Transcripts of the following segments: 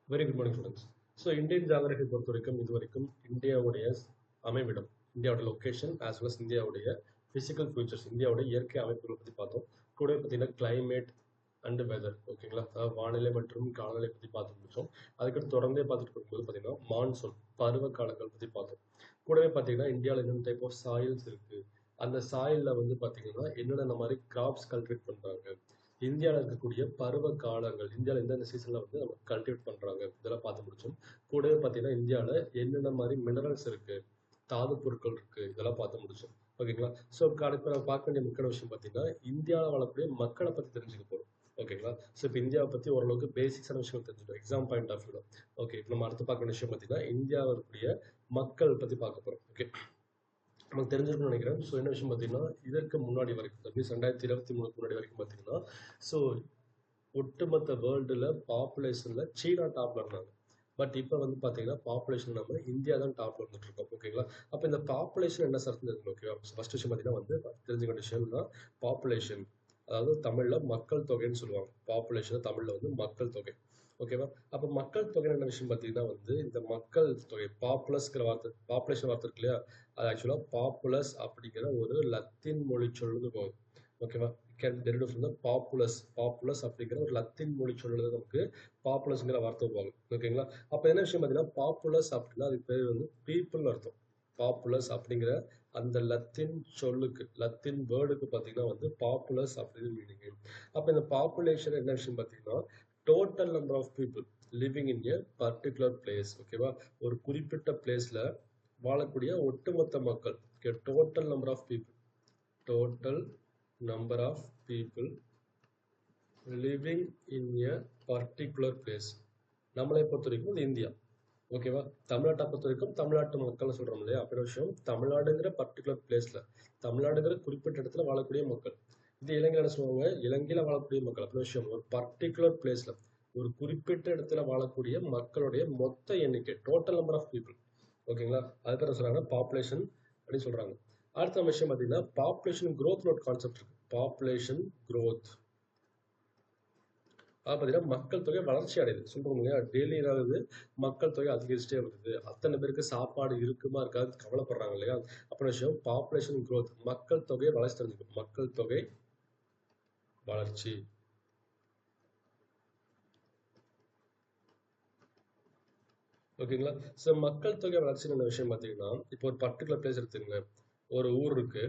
Very good morning students. So Indian geography பொறுத்த வரைக்கும் இது வரைக்கும் இந்தியாவுடைய அமைவிடம், இந்தியாவோட லொக்கேஷன் ஆஸ் வெல் அஸ் இந்தியாவுடைய பிசிக்கல் ஃபியூச்சர்ஸ், இந்தியாவுடைய இயற்கை அமைப்புகளை பற்றி பார்த்தோம். கூட பார்த்தீங்கன்னா கிளைமேட் அண்ட் வெதர், ஓகேங்களா, அதாவது வானிலை மற்றும் காலநிலை பற்றி பார்த்து முடிச்சோம். அதுக்கடுத்து தொடர்ந்தே பார்த்துட்டு இருக்கும்போது பார்த்தீங்கன்னா மான்சூன், பருவ காலங்கள் பற்றி பார்த்தோம். கூடவே பார்த்தீங்கன்னா இந்தியாவில் என்னென்ன டைப் ஆஃப் சாயில்ஸ் இருக்கு, அந்த சாயில்ல வந்து பார்த்தீங்கன்னா என்னென்ன மாதிரி கிராப்ஸ் கல்டிவேட் பண்றாங்க, இந்தியாவில் இருக்கக்கூடிய பருவ காலங்கள், இந்தியாவில் எந்தெந்த சீசன்ல வந்து நம்ம கல்டிவேட் பண்றாங்க, இதெல்லாம் பார்த்து முடிச்சோம். கூடவே பார்த்தீங்கன்னா இந்தியாவில் என்னென்ன மாதிரி மினரல்ஸ் இருக்கு, தாது பொருட்கள் இருக்கு, இதெல்லாம் பார்த்து முடிச்சோம். ஓகேங்களா. ஸோ இப்போ நம்ம பார்க்க வேண்டிய முக்கிய விஷயம் பார்த்தீங்கன்னா இந்தியாவில் வாழக்கூடிய மக்களை பற்றி தெரிஞ்சுக்க போறோம். ஓகேங்களா. ஸோ இப்போ இந்தியாவை பற்றி ஓரளவுக்கு பேசிக்ஸான விஷயம் தெரிஞ்சுட்டோம் எக்ஸாம் பாயிண்ட் ஆஃப் வியூல. ஓகே, இப்போ நம்ம அடுத்து பார்க்க வேண்டிய விஷயம் பார்த்தீங்கன்னா இந்தியாவில் இருக்கக்கூடிய மக்கள் பற்றி பார்க்க போறோம். ஓகே, நமக்கு தெரிஞ்சிருக்கும்னு நினைக்கிறேன். ஸோ என்ன விஷயம் பார்த்தீங்கன்னா இதற்கு முன்னாடி வரைக்கும், தட் 2023 முன்னாடி வரைக்கும் பார்த்தீங்கன்னா, ஸோ ஒட்டுமொத்த வேர்ல்டுல பாப்புலேஷன்ல சீனா டாப்ல இருந்தாங்க. பட் இப்போ வந்து பார்த்தீங்கன்னா பாப்புலேஷன் நம்ம இந்தியா தான் டாப்ல இருந்துட்டு இருக்கோம். ஓகேங்களா. அப்போ இந்த பாப்புலேஷன் என்ன சார் தெரிஞ்சுக்கணும். ஓகேவா. ஃபர்ஸ்ட் விஷயம் பார்த்தீங்கன்னா வந்து தெரிஞ்சுக்க விஷயம் தான் பாப்புலேஷன், அதாவது தமிழ்ல மக்கள் தொகைன்னு சொல்லுவாங்க. பாப்புலேஷன் தமிழ்ல வந்து மக்கள் தொகை. ஓகேவா. அப்போ மக்கள் தொகை என்ன விஷயம் பார்த்தீங்கன்னா வந்து இந்த மக்கள் தொகை பாப்புலஸ்ங்கிற வார்த்தை, பாப்புலேஷன் வார்த்தை இருக்கு இல்லையா, அது ஆக்சுவலா பாப்புலஸ் அப்படிங்கிற ஒரு லத்தீன் மொழி சொல்லுது போகுது. ஓகேவா. Can derive from the populus, populus அப்படிங்கிற ஒரு லத்தீன் மொழி சொல்லுது நமக்கு பாப்புலஸ்ங்கிற வார்த்தை போகுது. ஓகேங்களா. அப்ப என்ன விஷயம் பார்த்தீங்கன்னா பாப்புலஸ் அப்படின்னா அதுக்கு பேர் வந்து பீப்புள் அர்த்தம். பாப்புலஸ் அப்படிங்கிற அந்த லத்தீன் சொல்லுக்கு, லத்தீன் வேர்டுக்கு பார்த்தீங்கன்னா வந்து பாப்புலஸ் அப்படின்னு மீனிங். அப்ப இந்த பாப்புலேஷன் என்ன விஷயம் பார்த்தீங்கன்னா total number of people living in a particular place. ஓகேவா. ஒரு குறிப்பிட்ட பிளேஸ்ல வாழக்கூடிய ஒட்டுமொத்த மக்கள். Total number of people, total number of people living in a particular place. நம்மளை பொறுத்த வரைக்கும் இது இந்தியா. ஓகேவா. தமிழ்நாட்டை பொறுத்த வரைக்கும் தமிழ்நாட்டு மக்கள் சொல்றோம் இல்லையா, அப்படி விஷயம் தமிழ்நாடுங்கிற பர்டிகுலர் பிளேஸ்ல, தமிழ்நாடுங்கிற குறிப்பிட்ட இடத்துல வாழக்கூடிய மக்கள். இது இலங்கையில என்ன சொல்லுவாங்க, இலங்கையில வாழக்கூடிய மக்கள். அப்படி விஷயம் ஒரு பர்டிகுலர் பிளேஸ்ல, ஒரு குறிப்பிட்ட இடத்துல வாழக்கூடிய மக்களுடைய மொத்த எண்ணிக்கை, டோட்டல் நம்பர் ஆஃப் பீப்புள். ஓகேங்களா. அதுக்கு என்ன சொல்றாங்க பாப்புலேஷன் அப்படின்னு சொல்றாங்க. அடுத்த விஷயம் பார்த்தீங்கன்னா பாப்புலேஷன் growth ஒரு கான்செப்ட் இருக்கு. பாப்புலேஷன் growth பார்த்தீங்கன்னா மக்கள் தொகை வளர்ச்சி அடையுது சொல்றோம் இல்லையா, டெய்லி ஏதாவது மக்கள் தொகை அதிகரிச்சுட்டே வருது, அத்தனை பேருக்கு சாப்பாடு இருக்குமா இருக்காது கவலைப்படுறாங்க இல்லையா. அப்புறம் விஷயம் பாப்புலேஷன் growth, மக்கள் தொகை வளர்ச்சி தெரிஞ்சுக்கும், மக்கள் தொகை வளர்ச்சி. ஓகேங்களா. ஸோ மக்கள் தொகை வளர்ச்சின்னு விஷயம் பார்த்தீங்கன்னா இப்போ ஒரு பர்டிகுலர் பிளேஸ் எடுத்துங்க, ஒரு ஊர் இருக்கு.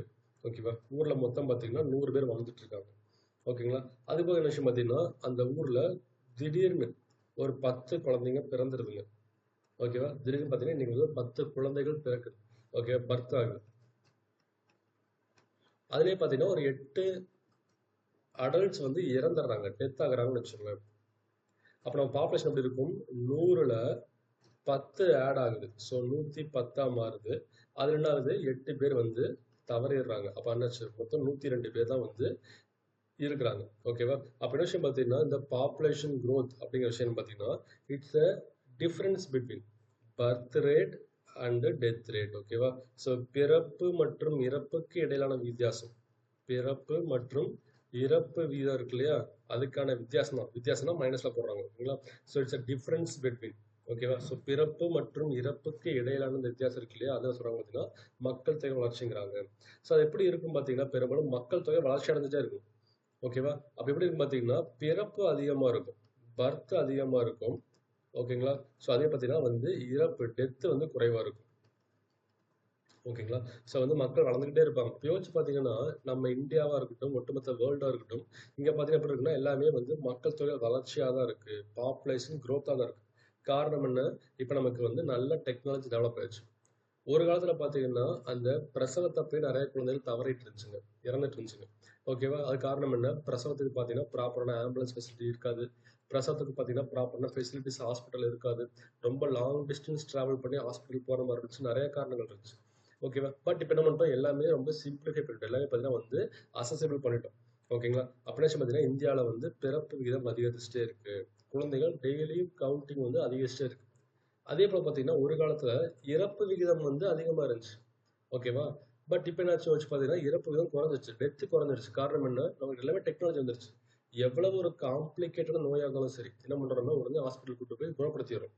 ஓகேவா. ஊர்ல மொத்தம் பார்த்தீங்கன்னா 100 பேர் வாழ்ந்துட்டு இருக்காங்க. ஓகேங்களா. அது போக என்ன விஷயம் பார்த்தீங்கன்னா அந்த ஊர்ல திடீர்னு ஒரு 10 குழந்தைங்க பிறந்துருதுங்க. ஓகேவா. திடீர்னு பார்த்தீங்கன்னா இன்னைக்கு வந்து 10 குழந்தைகள் பிறக்குது. ஓகே, பர்த் ஆகுது. அதுலயே பார்த்தீங்கன்னா ஒரு 8 அடல்ட்ஸ் வந்து இறந்துடுறாங்க, டெத் ஆகுறாங்கன்னு வச்சுக்கோங்களேன். அப்ப நம்ம பாப்புலேஷன் எப்படி இருக்கும், 100ல 10 ஆட் ஆகுது. ஸோ 110 மாறுது. அதுல என்ன ஆகுது, 8 பேர் வந்து தவறிடுறாங்க. அப்ப என்னாச்சு, மொத்தம் 102 பேர் தான் வந்து இருக்கிறாங்க. ஓகேவா. அப்ப என்ன விஷயம் பார்த்தீங்கன்னா இந்த பாப்புலேஷன் growth அப்படிங்கிற விஷயம் பார்த்தீங்கன்னா it's a difference between birth rate and death rate. ஓகேவா. ஸோ பிறப்பு மற்றும் இறப்புக்கு இடையிலான வித்தியாசம், பிறப்பு மற்றும் இறப்பு வீதம் இருக்கு இல்லையா, அதுக்கான வித்தியாசம் தான். வித்தியாசம்னா மைனஸ்ல போடுறாங்க. ஓகேங்களா. So it's a difference between. ஓகேவா. ஸோ பிறப்பு மற்றும் இறப்புக்கு இடையிலான இந்த வித்தியாசம் இருக்கு இல்லையா, அதான் சொல்றாங்க பார்த்தீங்கன்னா மக்கள் தொகை வளர்ச்சிங்கிறாங்க. ஸோ அது எப்படி இருக்கும் பார்த்தீங்கன்னா பெரும்பாலும் மக்கள் தொகை வளர்ச்சி அடைஞ்சிட்டே இருக்கும். ஓகேவா. அப்ப எப்படி இருக்கும் பார்த்தீங்கன்னா பிறப்பு அதிகமா இருக்கும், பர்த் அதிகமா இருக்கும். ஓகேங்களா. ஸோ அதே பார்த்தீங்கன்னா வந்து இறப்பு டெத் வந்து குறைவா இருக்கும். ஓகேங்களா. ஸோ வந்து மக்கள் வளர்ந்துகிட்டே இருப்பாங்க. இப்ப யோசிச்சு பார்த்தீங்கன்னா நம்ம இந்தியாவா இருக்கட்டும், ஒட்டுமொத்த வேர்ல்டா இருக்கட்டும், இங்க பார்த்தீங்கன்னா எப்படி இருக்குன்னா எல்லாமே வந்து மக்கள் தொகை வளர்ச்சியா தான் இருக்கு, பாப்புலேஷன் growth-ஆ தான் இருக்கு. காரணம் என்ன, இப்ப நமக்கு வந்து நல்ல டெக்னாலஜி டெவலப் ஆயிடுச்சு. ஒரு காலத்துல பாத்தீங்கன்னா அந்த பிரசவத்தப்பே நிறைய குழந்தைகள் தவறிட்டு இருந்துச்சுங்க, இறந்துட்டு இருந்துச்சுங்க. ஓகேவா. அது காரணம் என்ன, பிரசவத்துக்கு பாத்தீங்கன்னா ப்ராப்பரான ஆம்புலன்ஸ் ஃபெசிலிட்டி இருக்காது, பிரசவத்துக்கு பாத்தீங்கன்னா ப்ராப்பரான ஃபெசிலிட்டிஸ் ஹாஸ்பிட்டல் இருக்காது, ரொம்ப லாங் டிஸ்டன்ஸ் டிராவல் பண்ணி ஹாஸ்பிட்டல் போற மாதிரி இருந்துச்சு, நிறைய காரணங்கள் இருந்துச்சு. ஓகேவா. பட் இப்போ என்ன பண்ணிட்டோம், எல்லாமே ரொம்ப சிம்பிளிஃபை பண்ணிட்டோம், எல்லாமே பாத்தீங்கன்னா வந்து அசசிபிள் பண்ணிட்டோம். ஓகேங்களா. அப்படின்னா பாத்தீங்கன்னா இந்தியாவில வந்து பிறப்பு விகிதம் அதிகரிச்சுட்டே இருக்கு, குழந்தைகள் டெய்லியும் கவுண்டிங் வந்து அதிகரிச்சுட்டே இருக்கு. அதே போல பார்த்தீங்கன்னா ஒரு காலத்துல இறப்பு விகிதம் வந்து அதிகமா இருந்துச்சு. ஓகேவா. பட் இப்போ என்னாச்சு வச்சு பார்த்தீங்கன்னா இறப்பு விகிதம் குறைஞ்சிருச்சு, டெத் குறைஞ்சிருச்சு. காரணம் என்ன, நமக்கு எல்லாமே டெக்னாலஜி வந்துருச்சு. எவ்வளவு ஒரு காம்ப்ளிகேட்டடான நோயாக இருந்தாலும் சரி என்ன பண்றோம்னா உடனே ஹாஸ்பிட்டல் கூட்டு போய் குணப்படுத்திடுறோம்.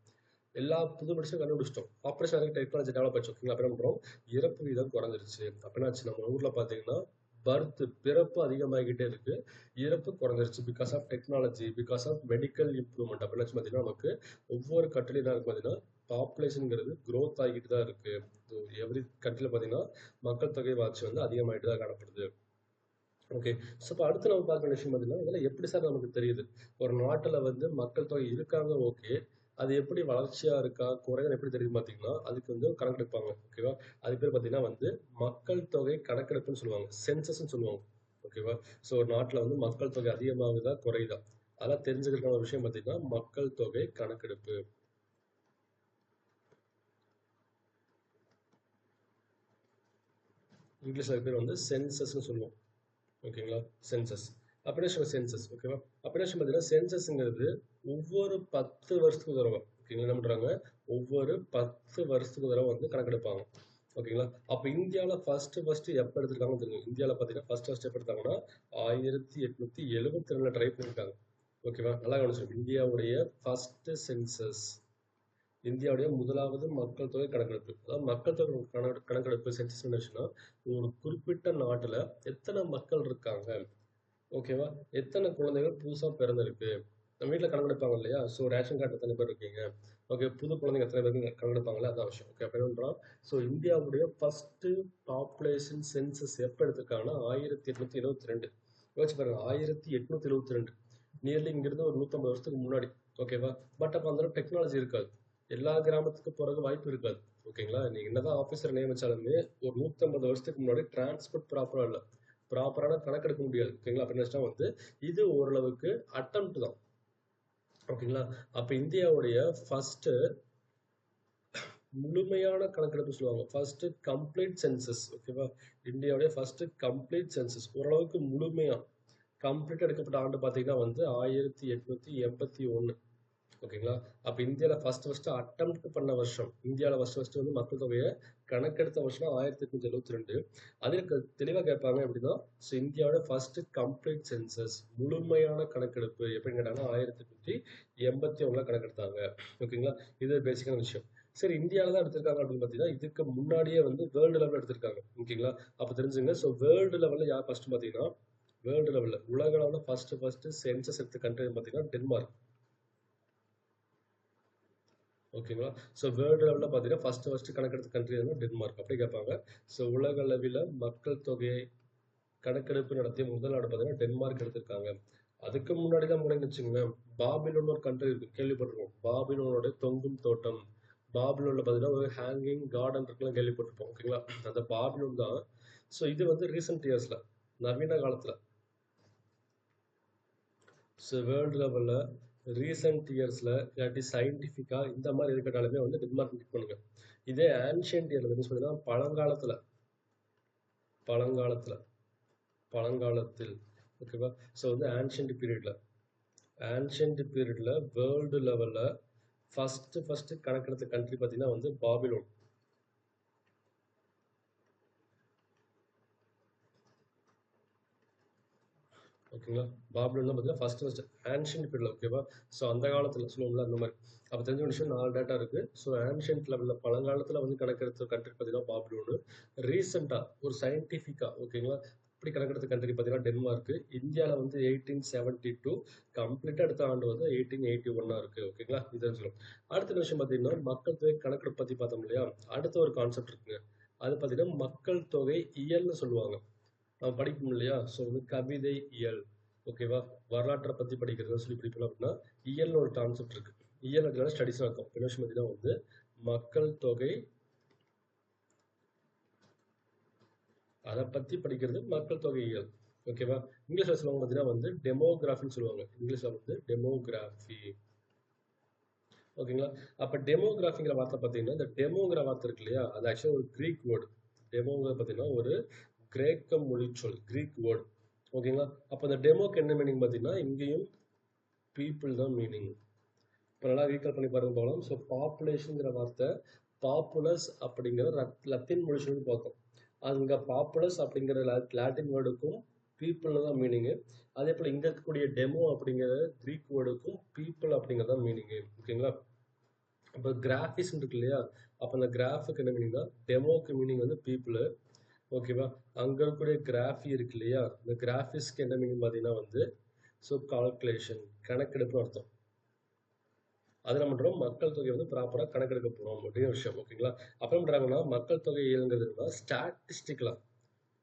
எல்லா புது மெடிசனும் கண்டுபிடிச்சிட்டோம். ஆப்ரேஷன் அதுக்கு டெக்னாலஜி டெவலப் ஆச்சு. ஓகேங்களா? அப்ப என்ன பண்றோம்? இறப்பு வீதம் குறைஞ்சிருச்சு. அப்ப என்னாச்சு? நம்ம ஊர்ல பாத்தீங்கன்னா பிறப்பு அதிகமாகிட்டே இருக்கு. இறப்பு குறைஞ்சிருச்சு. Because of technology, because of medical improvement. அப்ப என்னாச்சு பாத்தீங்கன்னா நமக்கு ஒவ்வொரு கண்ட்ரிலும் என்ன இருக்கு பாத்தீங்கன்னா பாப்புலேஷன்ங்கிறது growth ஆகிட்டு தான் இருக்கு. எவ்ரி கண்ட்ரில பாத்தீங்கன்னா மக்கள் தொகை வளர்ச்சி வந்து அதிகமாயிட்டு தான் காணப்படுது. ஓகே. ஸோ இப்போ அடுத்து நம்ம பார்க்க வேண்டிய விஷயம் பார்த்தீங்கன்னா, இதெல்லாம் எப்படி சார் நமக்கு தெரியுது? ஒரு நாட்டுல வந்து மக்கள் தொகை இருக்காங்க ஓகே. அது எப்படி வளர்ச்சியா இருக்கா, குறையுதுன்னு எப்படி தெரியுதுன்னு பார்த்தீங்கன்னா, அதுக்கு வந்து கணக்கெடுப்பாங்க. ஓகேவா? அது பேர் பார்த்தீங்கன்னா வந்து மக்கள் தொகை கணக்கெடுப்புன்னு சொல்லுவாங்க. சென்சஸ்ன்னு சொல்லுவாங்க. ஓகேவா? ஸோ ஒரு நாட்டுல வந்து மக்கள் தொகை அதிகமாகுதா, குறையுதா? அதெல்லாம் தெரிஞ்சுக்கிறதுக்கான ஒரு விஷயம் பார்த்தீங்கன்னா, மக்கள் தொகை கணக்கெடுப்பு. இங்கிலீஷ்ல அது பேர் வந்து சென்சஸ்ன்னு சொல்லுவோம். ஓகேங்களா? சென்சஸ். அப்படியே சென்சஸ் ஓகேவா? அப்படியே பார்த்தீங்கன்னா சென்சஸ்ங்கிறது ஒவ்வொரு 10 வருஷத்துக்கு ஒரு தடவை ஓகேங்களா என்ன பண்றாங்க? ஒவ்வொரு 10 வருஷத்துக்கு ஒரு தடவை வந்து கணக்கெடுப்பாங்க. ஓகேங்களா? அப்ப இந்தியாவில் ஃபர்ஸ்ட் எப்ப எடுத்திருக்காங்கன்னு தெரியும். இந்தியாவில் பார்த்தீங்கன்னா ஃபர்ஸ்ட் எப்ப எடுத்தாங்கன்னா 1872 ட்ரை பண்ணியிருக்காங்க. ஓகேவா? நல்லா கவனிச்சிருக்கோம். இந்தியாவுடைய ஃபர்ஸ்ட் சென்சஸ், இந்தியாவுடைய முதலாவது மக்கள் தொகை கணக்கெடுப்பு. அதாவது மக்கள் தொகை கணக்கெடுப்பு சென்சஸ் என்னச்சுன்னா ஒரு குறிப்பிட்ட நாட்டுல எத்தனை மக்கள் இருக்காங்க, ஓகேவா? எத்தனை குழந்தைகள் புதுசா பிறந்திருக்கு. நம்ம வீட்ல கணக்கெடுப்பாங்க இல்லையா? ஸோ ரேஷன் கார்டு எத்தனை பேர் இருக்கீங்க? ஓகே. புது குழந்தைங்க எத்தனை பேருக்கு கணக்கெடுப்பாங்கல்ல அதான் விஷயம். ஓகே. அப்ப என்ன பண்றோம்? ஸோ இந்தியாவுடைய ஃபர்ஸ்ட் பாப்புலேஷன் சென்சஸ் எப்ப எடுத்திருக்காங்கன்னா 1872. யோசிச்சு பாருங்க 1872. நியர்லி இங்கிருந்து ஒரு 150 வருஷத்துக்கு முன்னாடி. ஓகேவா? பட் அப்ப அந்த டெக்னாலஜி இருக்காது. எல்லா கிராமத்துக்கு போறது வாய்ப்பு இருக்காது. ஓகேங்களா? நீங்க என்னதான் ஆபீசர் நியமிச்சாலுமே ஒரு 150 வருஷத்துக்கு முன்னாடி டிரான்ஸ்போர்ட் ப்ராப்பரா இல்ல. ப்ராப்பரான கணக்கெடுக்க முடியாது. ஓகேங்களா? அப்ப என்ன வந்து இது ஓரளவுக்கு அட்டெம்ப்ட் தான். ஓகேங்களா? அப்ப இந்தியாவுடைய ஃபர்ஸ்ட் முழுமையான கணக்கெடுப்பு சொல்லுவாங்க. First complete census. ஓகேவா? இந்தியாவுடைய ஃபர்ஸ்ட் கம்ப்ளீட் சென்சஸ் ஓரளவுக்கு முழுமையா கம்ப்ளீட் எடுக்கப்பட்ட ஆண்டு பார்த்தீங்கன்னா வந்து 1881. ஓகேங்களா? அப்ப இந்தியால ஃபர்ஸ்ட் அட்டெம்ப்ட் பண்ண வருஷம். இந்தியால ஃபர்ஸ்ட் வந்து மக்கள் தொகையை கணக்கெடுத்த வருஷம் 1872. அதுக்கு தெளிவா கேட்பாங்க எப்படின்னா, ஸோ இந்தியாவோட ஃபர்ஸ்ட் கம்ப்ளீட் சென்சஸ் முழுமையான கணக்கெடுப்பு எப்படின்னு கேட்டாங்கன்னா 1881 கணக்கெடுத்தாங்க. ஓகேங்களா? இது பேசிக்கான விஷயம். சரி இந்தியாவில தான் எடுத்திருக்காங்க அப்படின்னு பார்த்தீங்கன்னா, இதுக்கு முன்னாடியே வந்து வேர்ல்டு லெவலில் எடுத்திருக்காங்க. ஓகேங்களா? அப்ப தெரிஞ்சுங்க. ஸோ வேர்ல்டு லெவலில் யார் ஃபர்ஸ்ட் பார்த்தீங்கன்னா, வேர்ல்டு லெவலில் உலக அளவில் ஃபர்ஸ்ட் சென்சஸ் எடுத்த கண்ட்ரி பார்த்தீங்கன்னா டென்மார்க். ஓகேங்களா? ஸோ வேர்ல்டு லெவலில் பார்த்தீங்கன்னா ஃபர்ஸ்ட் கணக்கெடுத்த கண்ட்ரி வந்து டென்மார்க். அப்படி கேட்பாங்க. ஸோ உலக அளவில் மக்கள் தொகையை கணக்கெடுப்பு நடத்திய முதல் நாடு பார்த்தீங்கன்னா டென்மார்க் எடுத்திருக்காங்க. அதுக்கு முன்னாடி தான் போனீங்கன்னு வச்சுக்கோங்களேன், பாபிலோன் ஒரு கண்ட்ரி இருக்கு கேள்விப்பட்டிருக்கோம். பாபிலோனோட தொங்கும் தோட்டம். பாபிலோன்ல பார்த்தீங்கன்னா ஒரு ஹேங்கிங் கார்டன் இருக்குலாம் கேள்விப்பட்டிருப்போம். ஓகேங்களா? அந்த பாபிலோன் தான். ஸோ இது வந்து ரீசெண்ட் இயர்ஸ்ல நவீன காலத்துல ஸோ வேர்ல்டு லெவலில் ரீசெண்ட் இயர்ஸில் இல்லாட்டி சயின்டிஃபிக்காக இந்த மாதிரி இருக்கிறனாலுமே வந்து டென்மார்க் பிக் பண்ணுங்க. இதே ஆன்ஷியன்ட் இயர்ல வந்து பார்த்தீங்கன்னா பழங்காலத்தில் பழங்காலத்தில் ஓகேவா? ஸோ வந்து ஆன்ஷியன்ட் பீரியட்ல வேர்ல்டு லெவலில் ஃபர்ஸ்ட் கணக்கெடுத்த கண்ட்ரி பார்த்தீங்கன்னா வந்து பாபிலோன். ஓகேங்களா? பாபிலோன் தான் பார்த்தீங்கன்னா ஃபர்ஸ்ட் ஆன்ஷியன்ட் பீரியட்ல ஓகேவா? ஸோ அந்த காலத்தில் சொல்லுவோம்ல அந்த மாதிரி. அப்போ தெரிஞ்ச விஷயம் 4 டேட்டா இருக்கு. ஸோ ஆன்ஷியன்ட் லெவலில் பழங்காலத்தில் வந்து கணக்கெடுத்த கண்ட்ரி பார்த்தீங்கன்னா பாபிலோனு. ரீசெண்டாக ஒரு சயின்டிஃபிக்காக ஓகேங்களா இப்படி கணக்கெடுத்த கண்ட்ரி பார்த்தீங்கன்னா டென்மார்க். இந்தியாவில் வந்து 1872 கம்ப்ளீட்டாக எடுத்த ஆண்டு வந்து 1881 இருக்கு. ஓகேங்களா? இது தெரிஞ்சுக்கணும். அடுத்த விஷயம் பார்த்தீங்கன்னா மக்கள் தொகை கணக்கெடுப்பு பற்றி பார்த்தோம் இல்லையா? அடுத்த ஒரு கான்செப்ட் இருக்குங்க. அது பார்த்தீங்கன்னா மக்கள் தொகை இயல்னு சொல்லுவாங்க. நம்ம படிப்போம் இல்லையா? ஸோ வந்து கவிதை இயல் ஓகேவா? வரலாற்றை பத்தி படிக்கிறது சொல்லி படிப்போம் அப்படின்னா இயல்னு ஒரு கான்செப்ட் இருக்கு. இயல் அப்படின்னா ஸ்டடிஸ் நடக்கும். என்ன விஷயம் பார்த்தீங்கன்னா வந்து மக்கள் தொகை அதை பத்தி படிக்கிறது மக்கள் தொகை இயல். ஓகேவா? இங்கிலீஷ்ல சொல்லுவாங்க பார்த்தீங்கன்னா வந்து டெமோகிராஃபின்னு சொல்லுவாங்க. இங்கிலீஷ்ல வந்து டெமோகிராஃபி. ஓகேங்களா? அப்ப டெமோகிராஃபிங்கிற வார்த்தை பார்த்தீங்கன்னா இந்த டெமோங்கிற வார்த்தை இருக்கு இல்லையா? அது ஆக்சுவலா ஒரு கிரீக் வேர்டு. டெமோங்கிற பார்த்தீங்கன்னா ஒரு கிரேக்க மொழி சொல், கிரீக் வேர்டு. ஓகேங்களா? அப்ப இந்த டெமோக்கு என்ன மீனிங் பார்த்தீங்கன்னா இங்கேயும் பீப்புள் தான் மீனிங். இப்போ நல்லா ரீகால் பண்ணி பாருங்க போகலாம். ஸோ பாப்புலேஷனுங்கிற வார்த்தை பாப்புலஸ் அப்படிங்கிற லத்தீன் மொழி சொல்லி பார்த்தோம். அங்கே பாப்புலஸ் அப்படிங்கிற லாட்டின் வேர்டுக்கும் பீப்புள்னு தான் மீனிங்கு. அதே போல் இங்கே இருக்கக்கூடிய டெமோ அப்படிங்கிற கிரீக் வேர்டுக்கும் பீப்புள் அப்படிங்கிறது தான் மீனிங்கு. ஓகேங்களா? அப்போ கிராஃபிஸ் இருக்கு இல்லையா, அப்போ அந்த கிராஃபுக்கு என்ன மீனிங்னா டெமோக்கு மீனிங் வந்து பீப்புளு. ஓகேவா? அங்கே இருக்கக்கூடிய கிராஃபி இருக்கு இல்லையா, இந்த கிராஃபிஸ்க்கு என்ன மீனிங் பார்த்தீங்கன்னா வந்து ஸோ கால்குலேஷன், கணக்கெடுப்பு அர்த்தம். அது என்ன பண்ணுறோம், மக்கள் தொகை வந்து ப்ராப்பராக கணக்கெடுக்க போகிறோம் அப்படிங்கிற விஷயம். ஓகேங்களா? அப்போ என்ன பண்ணுறாங்கன்னா மக்கள் தொகை இயல்ங்கிறதுனா ஸ்டாட்டிஸ்டிக்கலாக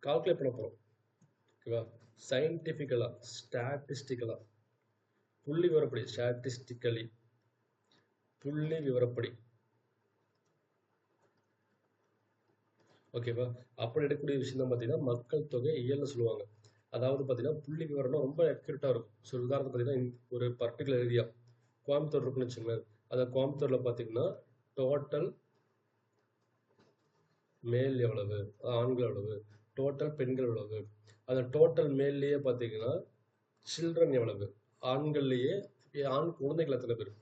கால்குலேட் பண்ண போகிறோம். ஓகேவா? சயின்டிஃபிக்கலாக, ஸ்டாட்டிஸ்டிக்கலாக, புள்ளி விவரப்படி, ஸ்டாட்டிஸ்டிக்கலி, புள்ளி விவரப்படி. ஓகேவா? அப்படி எடுக்கக்கூடிய விஷயம் தான் பார்த்தீங்கன்னா மக்கள் தொகை இயல்னு சொல்லுவாங்க. அதாவது பார்த்தீங்கன்னா புள்ளி விவரம்னா ரொம்ப அக்யூரேட்டாக இருக்கும். ஸோ உதாரணத்துக்கு பார்த்தீங்கன்னா ஒரு பர்டிகுலர் ஏரியா கோயம்புத்தூர் இருக்குன்னு வச்சுக்கோங்களேன். அந்த கோயம்புத்தூர்ல பார்த்தீங்கன்னா டோட்டல் மேல் எவ்வளவு, ஆண்கள் எவ்வளவு, டோட்டல் பெண்கள் எவ்வளவு, அந்த டோட்டல் மேல்லையே பார்த்தீங்கன்னா சில்ட்ரன் எவ்வளவு, ஆண்கள்லேயே ஆண் குழந்தைகள் எத்தனை பேர்,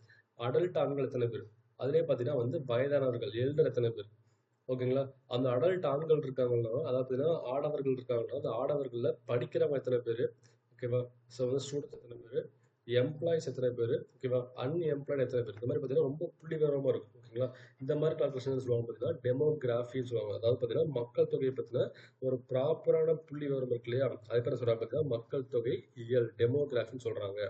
அடல்ட் ஆண்கள் எத்தனை பேர், அதுலேயே பார்த்தீங்கன்னா வந்து வயதானவர்கள் எல்டர் எத்தனை பேர். ஓகேங்களா? அந்த அடல்ட் ஆண்கள் இருக்காங்கன்னா, அதாவது ஆடவர்கள் இருக்காங்கன்னா, அந்த ஆடவர்களில் படிக்கிறவங்க எத்தனை பேர், ஓகேவா? ஸோ வந்து ஸ்டூடெண்ட்ஸ் எத்தனை பேர், எம்ப்ளாயிஸ் எத்தனை பேர், ஓகேவா? அன்எம்ப்ளாய்டு எத்தனை பேர். இந்த மாதிரி பார்த்தீங்கன்னா ரொம்ப புள்ளி விவரமா இருக்கும். ஓகேங்களா? இந்த மாதிரி கால்குலேஷன் சொல்லுவாங்க பார்த்தீங்கன்னா டெமோகிராஃபின்னு சொல்லுவாங்க. அதாவது பார்த்தீங்கன்னா மக்கள் தொகையை பற்றின ஒரு ப்ராப்பரான புள்ளி விவரம் இருக்கு இல்லையா, அது பேர் சொல்றாங்க பார்த்தீங்கன்னா மக்கள் தொகை இயல், டெமோகிராஃபின்னு சொல்றாங்க.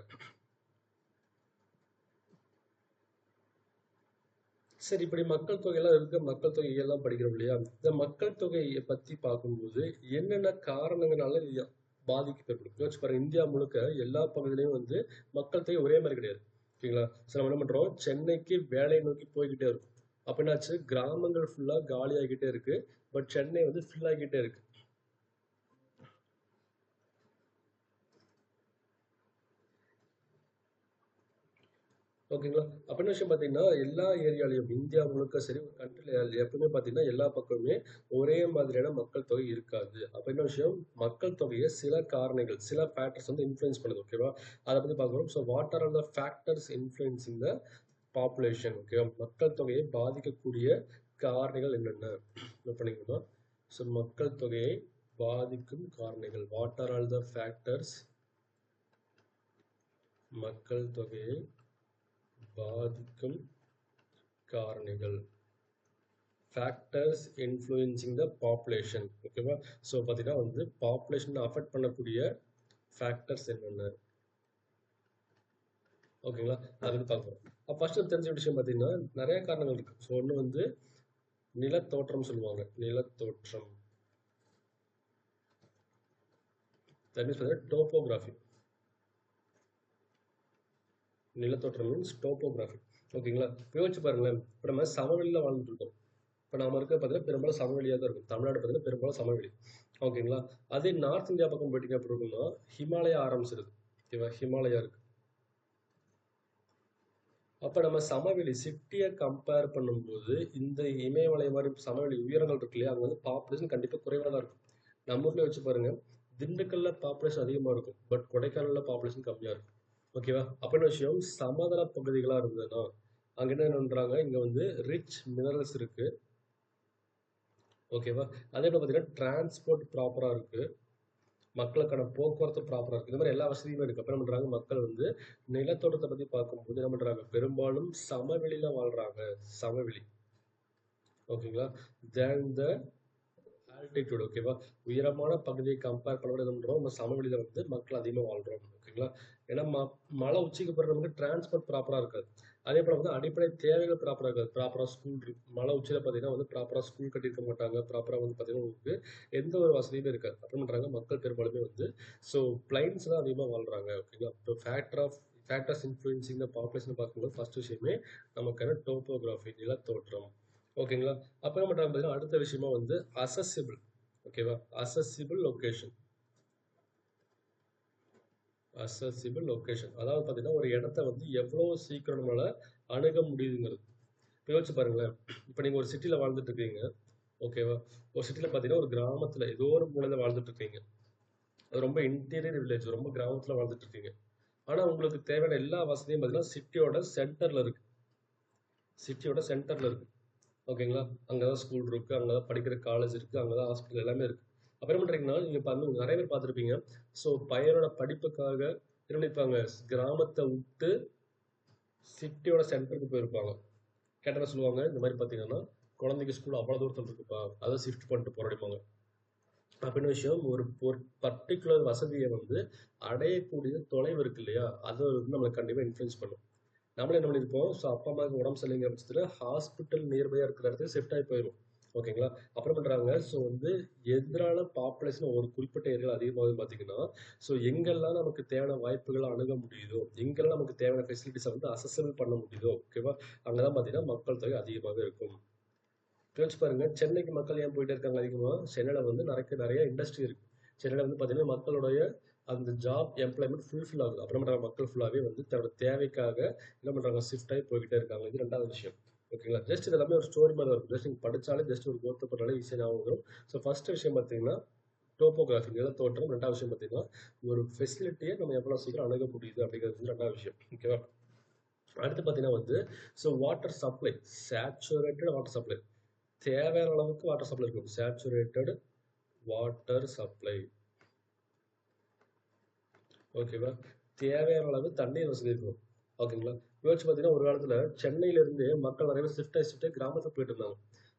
சரி, இப்படி மக்கள் தொகையெல்லாம் இருக்கு, மக்கள் தொகை எல்லாம் படிக்கிறோம் இல்லையா, இந்த மக்கள் தொகையை பத்தி பார்க்கும்போது என்னென்ன காரணங்களால இது பாதிக்கப்படும் யோசிச்சு பாருங்க. இந்தியா முழுக்க எல்லா பகுதியிலையும் வந்து மக்கள் தொகை ஒரே மாதிரி கிடையாது. ஓகேங்களா? சரி, நம்ம என்ன பண்றோம், சென்னைக்கு வேலையை நோக்கி போய்கிட்டே இருக்கும். அப்ப என்னாச்சு, கிராமங்கள் ஃபுல்லா காலி ஆகிட்டே இருக்கு, பட் சென்னை வந்து ஃபில் ஆகிட்டே இருக்கு. ஓகேங்களா? அப்ப என்ன விஷயம் பார்த்தீங்கன்னா, எல்லா ஏரியாலயும் இந்தியா முழுக்க சரி, ஒரு கண்ட்ரில எப்பவுமே பார்த்தீங்கன்னா, எல்லா பக்கமுமே ஒரே மாதிரியான மக்கள் தொகை இருக்காது. அப்ப என்ன விஷயம், மக்கள் தொகையை சில காரணிகள், சில ஃபேக்டர்ஸ் வந்து இன்ஃப்ளூயன்ஸ் பண்ணுது. ஓகேவா? அதை பத்தி பார்க்குறோம். So what are the factors influencing the population? ஓகேவா? மக்கள் தொகையை பாதிக்கக்கூடிய காரணிகள் என்னென்ன பண்ணிக்கணும்னா, ஸோ மக்கள் தொகையை பாதிக்கும் காரணிகள். What are all the factors மக்கள் தொகையை பாதிக்கும் காரணிகள், ஃபேக்டர்ஸ் இன்ஃப்ளூயன்சிங் த பாப்புலேஷன். ஓகேவா? ஸோ பார்த்தீங்கன்னா வந்து பாப்புலேஷன் அஃபெக்ட் பண்ணக்கூடிய ஃபேக்டர்ஸ் என்னென்ன, ஓகேங்களா? அது வந்து பார்க்குறோம். அப்போ ஃபர்ஸ்ட் தெரிஞ்ச விஷயம் பார்த்தீங்கன்னா நிறைய காரணங்கள் இருக்கு. ஸோ ஒன்று வந்து நிலத்தோற்றம் சொல்லுவாங்க, நிலத்தோற்றம். தட் மீன்ஸ் பார்த்தீங்கன்னா டோப்போகிராஃபி. நிலத்தோற்றம் மீன்ஸ் டோப்போகிராஃபி. ஓகேங்களா? யோசிச்சு பாருங்களேன், இப்போ நம்ம சமவெளியில் வாழ்ந்துட்டு இருக்கோம். இப்போ நாம இருக்க பார்த்தீங்கன்னா பெரும்பாலும் சமவெளியாக தான் இருக்கும். தமிழ்நாடு பார்த்தீங்கன்னா பெரும்பாலும் சமவெளி. ஓகேங்களா? அதே நார்த் இந்தியா பக்கம் போயிட்டீங்க அப்படி இருக்குன்னா ஹிமாலயா ஆரம்பிச்சிருது. ஓகேவா? ஹிமாலயா இருக்கு. அப்போ நம்ம சமவெளி சிட்டியை கம்பேர் பண்ணும்போது இந்த இமயமலை மாதிரி சமவெளி உயரங்கள் இருக்கு இல்லையா, அங்கே வந்து பாப்புலேஷன் கண்டிப்பாக குறைவாக தான் இருக்கும். நம்ம ஊர்ல வச்சு பாருங்க, திண்டுக்கல்ல பாப்புலேஷன் அதிகமாக இருக்கும், பட் கொடைக்கானல்ல பாப்புலேஷன் கம்மியாக இருக்கும். ஓகேவா? அப்போ என்ன விஷயம், சமதள பகுதிகளாக இருந்ததுன்னா அங்கே என்ன பண்றாங்க, இங்கே வந்து ரிச் மினரல்ஸ் இருக்கு. ஓகேவா? அதே போல் பார்த்தீங்கன்னா டிரான்ஸ்போர்ட் ப்ராப்பராக இருக்கு, மக்களுக்கான போக்குவரத்து ப்ராப்பராக இருக்கு, இந்த மாதிரி எல்லா வசதியுமே இருக்கு. அப்போ என்ன பண்றாங்க, மக்கள் வந்து நிலத்தோட்டத்தை பத்தி பார்க்கும்போது என்ன பண்றாங்க, பெரும்பாலும் சமவெளியில வாழ்றாங்க. சமவெளி. ஓகேங்களா? தேன் த ஆல்டிடியூட். ஓகேவா? உயரமான பகுதியை கம்பேர் பண்ண என்ன பண்றோம், நம்ம சமவெளியில வந்து மக்கள் அதிகமாக வாழ்றோம். ஓகேங்களா? ஏன்னா மலை உச்சிக்கு போகிற நமக்கு டிரான்ஸ்போர்ட் ப்ராப்பராக இருக்காது. அதே போல் வந்து அடிப்படை தேவைகள் ப்ராப்பராக இருக்காது. ப்ராப்பராக ஸ்கூல் இருக்கு, மலை உச்சியில் பார்த்தீங்கன்னா வந்து ப்ராப்பராக ஸ்கூல் கட்டியிருக்க மாட்டாங்க. ப்ராப்பராக வந்து பார்த்தீங்கன்னா உங்களுக்கு எந்த ஒரு வசதியுமே இருக்காது. அப்புறம் பண்ணுறாங்க, மக்கள் பெரும்பாலுமே வந்து ஸோ பிளைன்ஸ் தான் அதிகமாக வாழ்றாங்க. ஓகேங்களா? இப்போ ஃபேக்டர்ஸ் இன்ஃப்ளூயன்சிங் த பாப்புலேஷன் பார்க்கும்போது ஃபர்ஸ்ட் விஷயமே நமக்கான டோப்போகிராஃபி, நிலத்தோற்றம். ஓகேங்களா? அப்போ என்ன பண்ணுறாங்க பார்த்தீங்கன்னா அடுத்த விஷயமா வந்து அசசிபிள். ஓகேவா? Accessible location. அசசிபிள் லொகேஷன் அதாவது பார்த்தீங்கன்னா ஒரு இடத்த வந்து எவ்வளோ சீக்கிரம் நம்மளால அணுக முடியுதுங்கிறது. யோசிச்சு பாருங்களேன், இப்போ நீங்கள் ஒரு சிட்டியில் வாழ்ந்துட்டு இருக்கீங்க. ஓகேவா? ஒரு சிட்டியில் பார்த்தீங்கன்னா ஒரு கிராமத்தில் ஏதோ ஒரு மூலையில் வாழ்ந்துட்டு இருக்கீங்க. அது ரொம்ப இன்டீரியர் வில்லேஜ், ரொம்ப கிராமத்தில் வாழ்ந்துட்டு இருக்கீங்க. ஆனால் உங்களுக்கு தேவையான எல்லா வசதியும் பார்த்தீங்கன்னா சிட்டியோட சென்டரில் இருக்கு. சிட்டியோட சென்டரில் இருக்கு. ஓகேங்களா? அங்கே தான் ஸ்கூல் இருக்கு, அங்கே தான் படிக்கிற காலேஜ் இருக்கு, அங்கே தான் ஹாஸ்பிட்டல் எல்லாமே இருக்கு. அப்புறம் என்ன பண்றீங்கன்னா நீங்க நிறைய பேர் பார்த்திருப்பீங்க. ஸோ பையனோட படிப்புக்காக என்ன பண்ணிருப்பாங்க, கிராமத்தை விட்டு சிட்டியோட சென்டருக்கு போயிருப்பாங்க. கேட்டா என்ன சொல்லுவாங்க, இந்த மாதிரி பாத்தீங்கன்னா குழந்தைக்கு ஸ்கூல் அவ்வளவு தூரத்துல இருக்குப்பா, அதை ஷிஃப்ட் பண்ணிட்டு போராடிப்பாங்க. அப்படின்னு விஷயம், ஒரு ஒரு பர்டிகுலர் வசதியை வந்து அடையக்கூடிய தொலைவு இருக்கு இல்லையா, அதை வந்து நம்மளை கண்டிப்பா இன்ஃப்ளூயன்ஸ் பண்ணும். நம்மளே என்ன பண்ணிருப்போம், ஸோ அப்பா அம்மாவுக்கு உடம்பு சரியில்லைங்கிற பட்சத்துல ஹாஸ்பிட்டல் நியர்பையா இருக்கிற இடத்துக்கு ஷிஃப்ட் ஆகி போயிடும். ஓகேங்களா. அப்புறம் பண்றாங்க, ஸோ வந்து எதிரான பாப்புலேஷன் ஒரு குறிப்பிட்ட ஏரியா அதிகமாக பார்த்தீங்கன்னா, ஸோ எங்கெல்லாம் நமக்கு தேவையான வாய்ப்புகளை அணுக முடியுதோ, எங்கெல்லாம் நமக்கு தேவையான ஃபெசிலிட்டிஸை வந்து அசசபிள் பண்ண முடியுதோ, ஓகேவா, அங்கதான் பார்த்தீங்கன்னா மக்கள் தொகை அதிகமாகவே இருக்கும். யோசிச்சு பாருங்க, சென்னைக்கு மக்கள் ஏன் போயிட்டே இருக்காங்க அதிகமா? சென்னையில வந்து நிறைய நிறைய இண்டஸ்ட்ரி இருக்கு. சென்னையில வந்து பாத்தீங்கன்னா மக்களுடைய அந்த ஜாப் எம்ப்ளாய்மெண்ட் ஃபுல்ஃபில் ஆகுது. அப்புறம் பண்றாங்க, மக்கள் ஃபுல்லாவே வந்து தன்னோட தேவைக்காக என்ன பண்றாங்க, ஷிஃப்ட் ஆகி போய்கிட்டே இருக்காங்க. இது ரெண்டாவது விஷயம். ஓகேங்களா. ஜஸ்ட் இது எல்லாமே ஒரு ஸ்டோரி மாதிரி தான் இருக்கும். ஜஸ்ட் நீங்க படிச்சாலே ஜஸ்ட் ஒரு கோர்த்து போட்டாலே ஈஸியாக ஞாபகம் வரும். ஸோ ஃபர்ஸ்ட் விஷயம் பார்த்தீங்கன்னா டோபோகிராஃபி, நிலத்தோற்றம். ரெண்டாவது விஷயம் பார்த்தீங்கன்னா ஒரு ஃபெசிலிட்டியை நம்ம எவ்வளோ சீக்கிரம் அணுக முடியுது அப்படிங்கிறது வந்து ரெண்டாவது விஷயம். ஓகேவா. அடுத்து பார்த்தீங்கன்னா வந்து so water supply, saturated water supply, தேவையான அளவுக்கு வாட்டர் சப்ளை இருக்கும். சேச்சுரேட்டட் வாட்டர் சப்ளை, ஓகேவா. தேவையான அளவு தண்ணீர் வசதி இருக்கும். ஓகேங்களா. யோசிச்சு பார்த்தீங்கன்னா ஒரு காலத்துல சென்னையில இருந்து மக்கள் நிறைய பேர் ஷிஃப்ட் ஆகி கிராமத்துக்கு போயிட்டு இருந்தாங்க.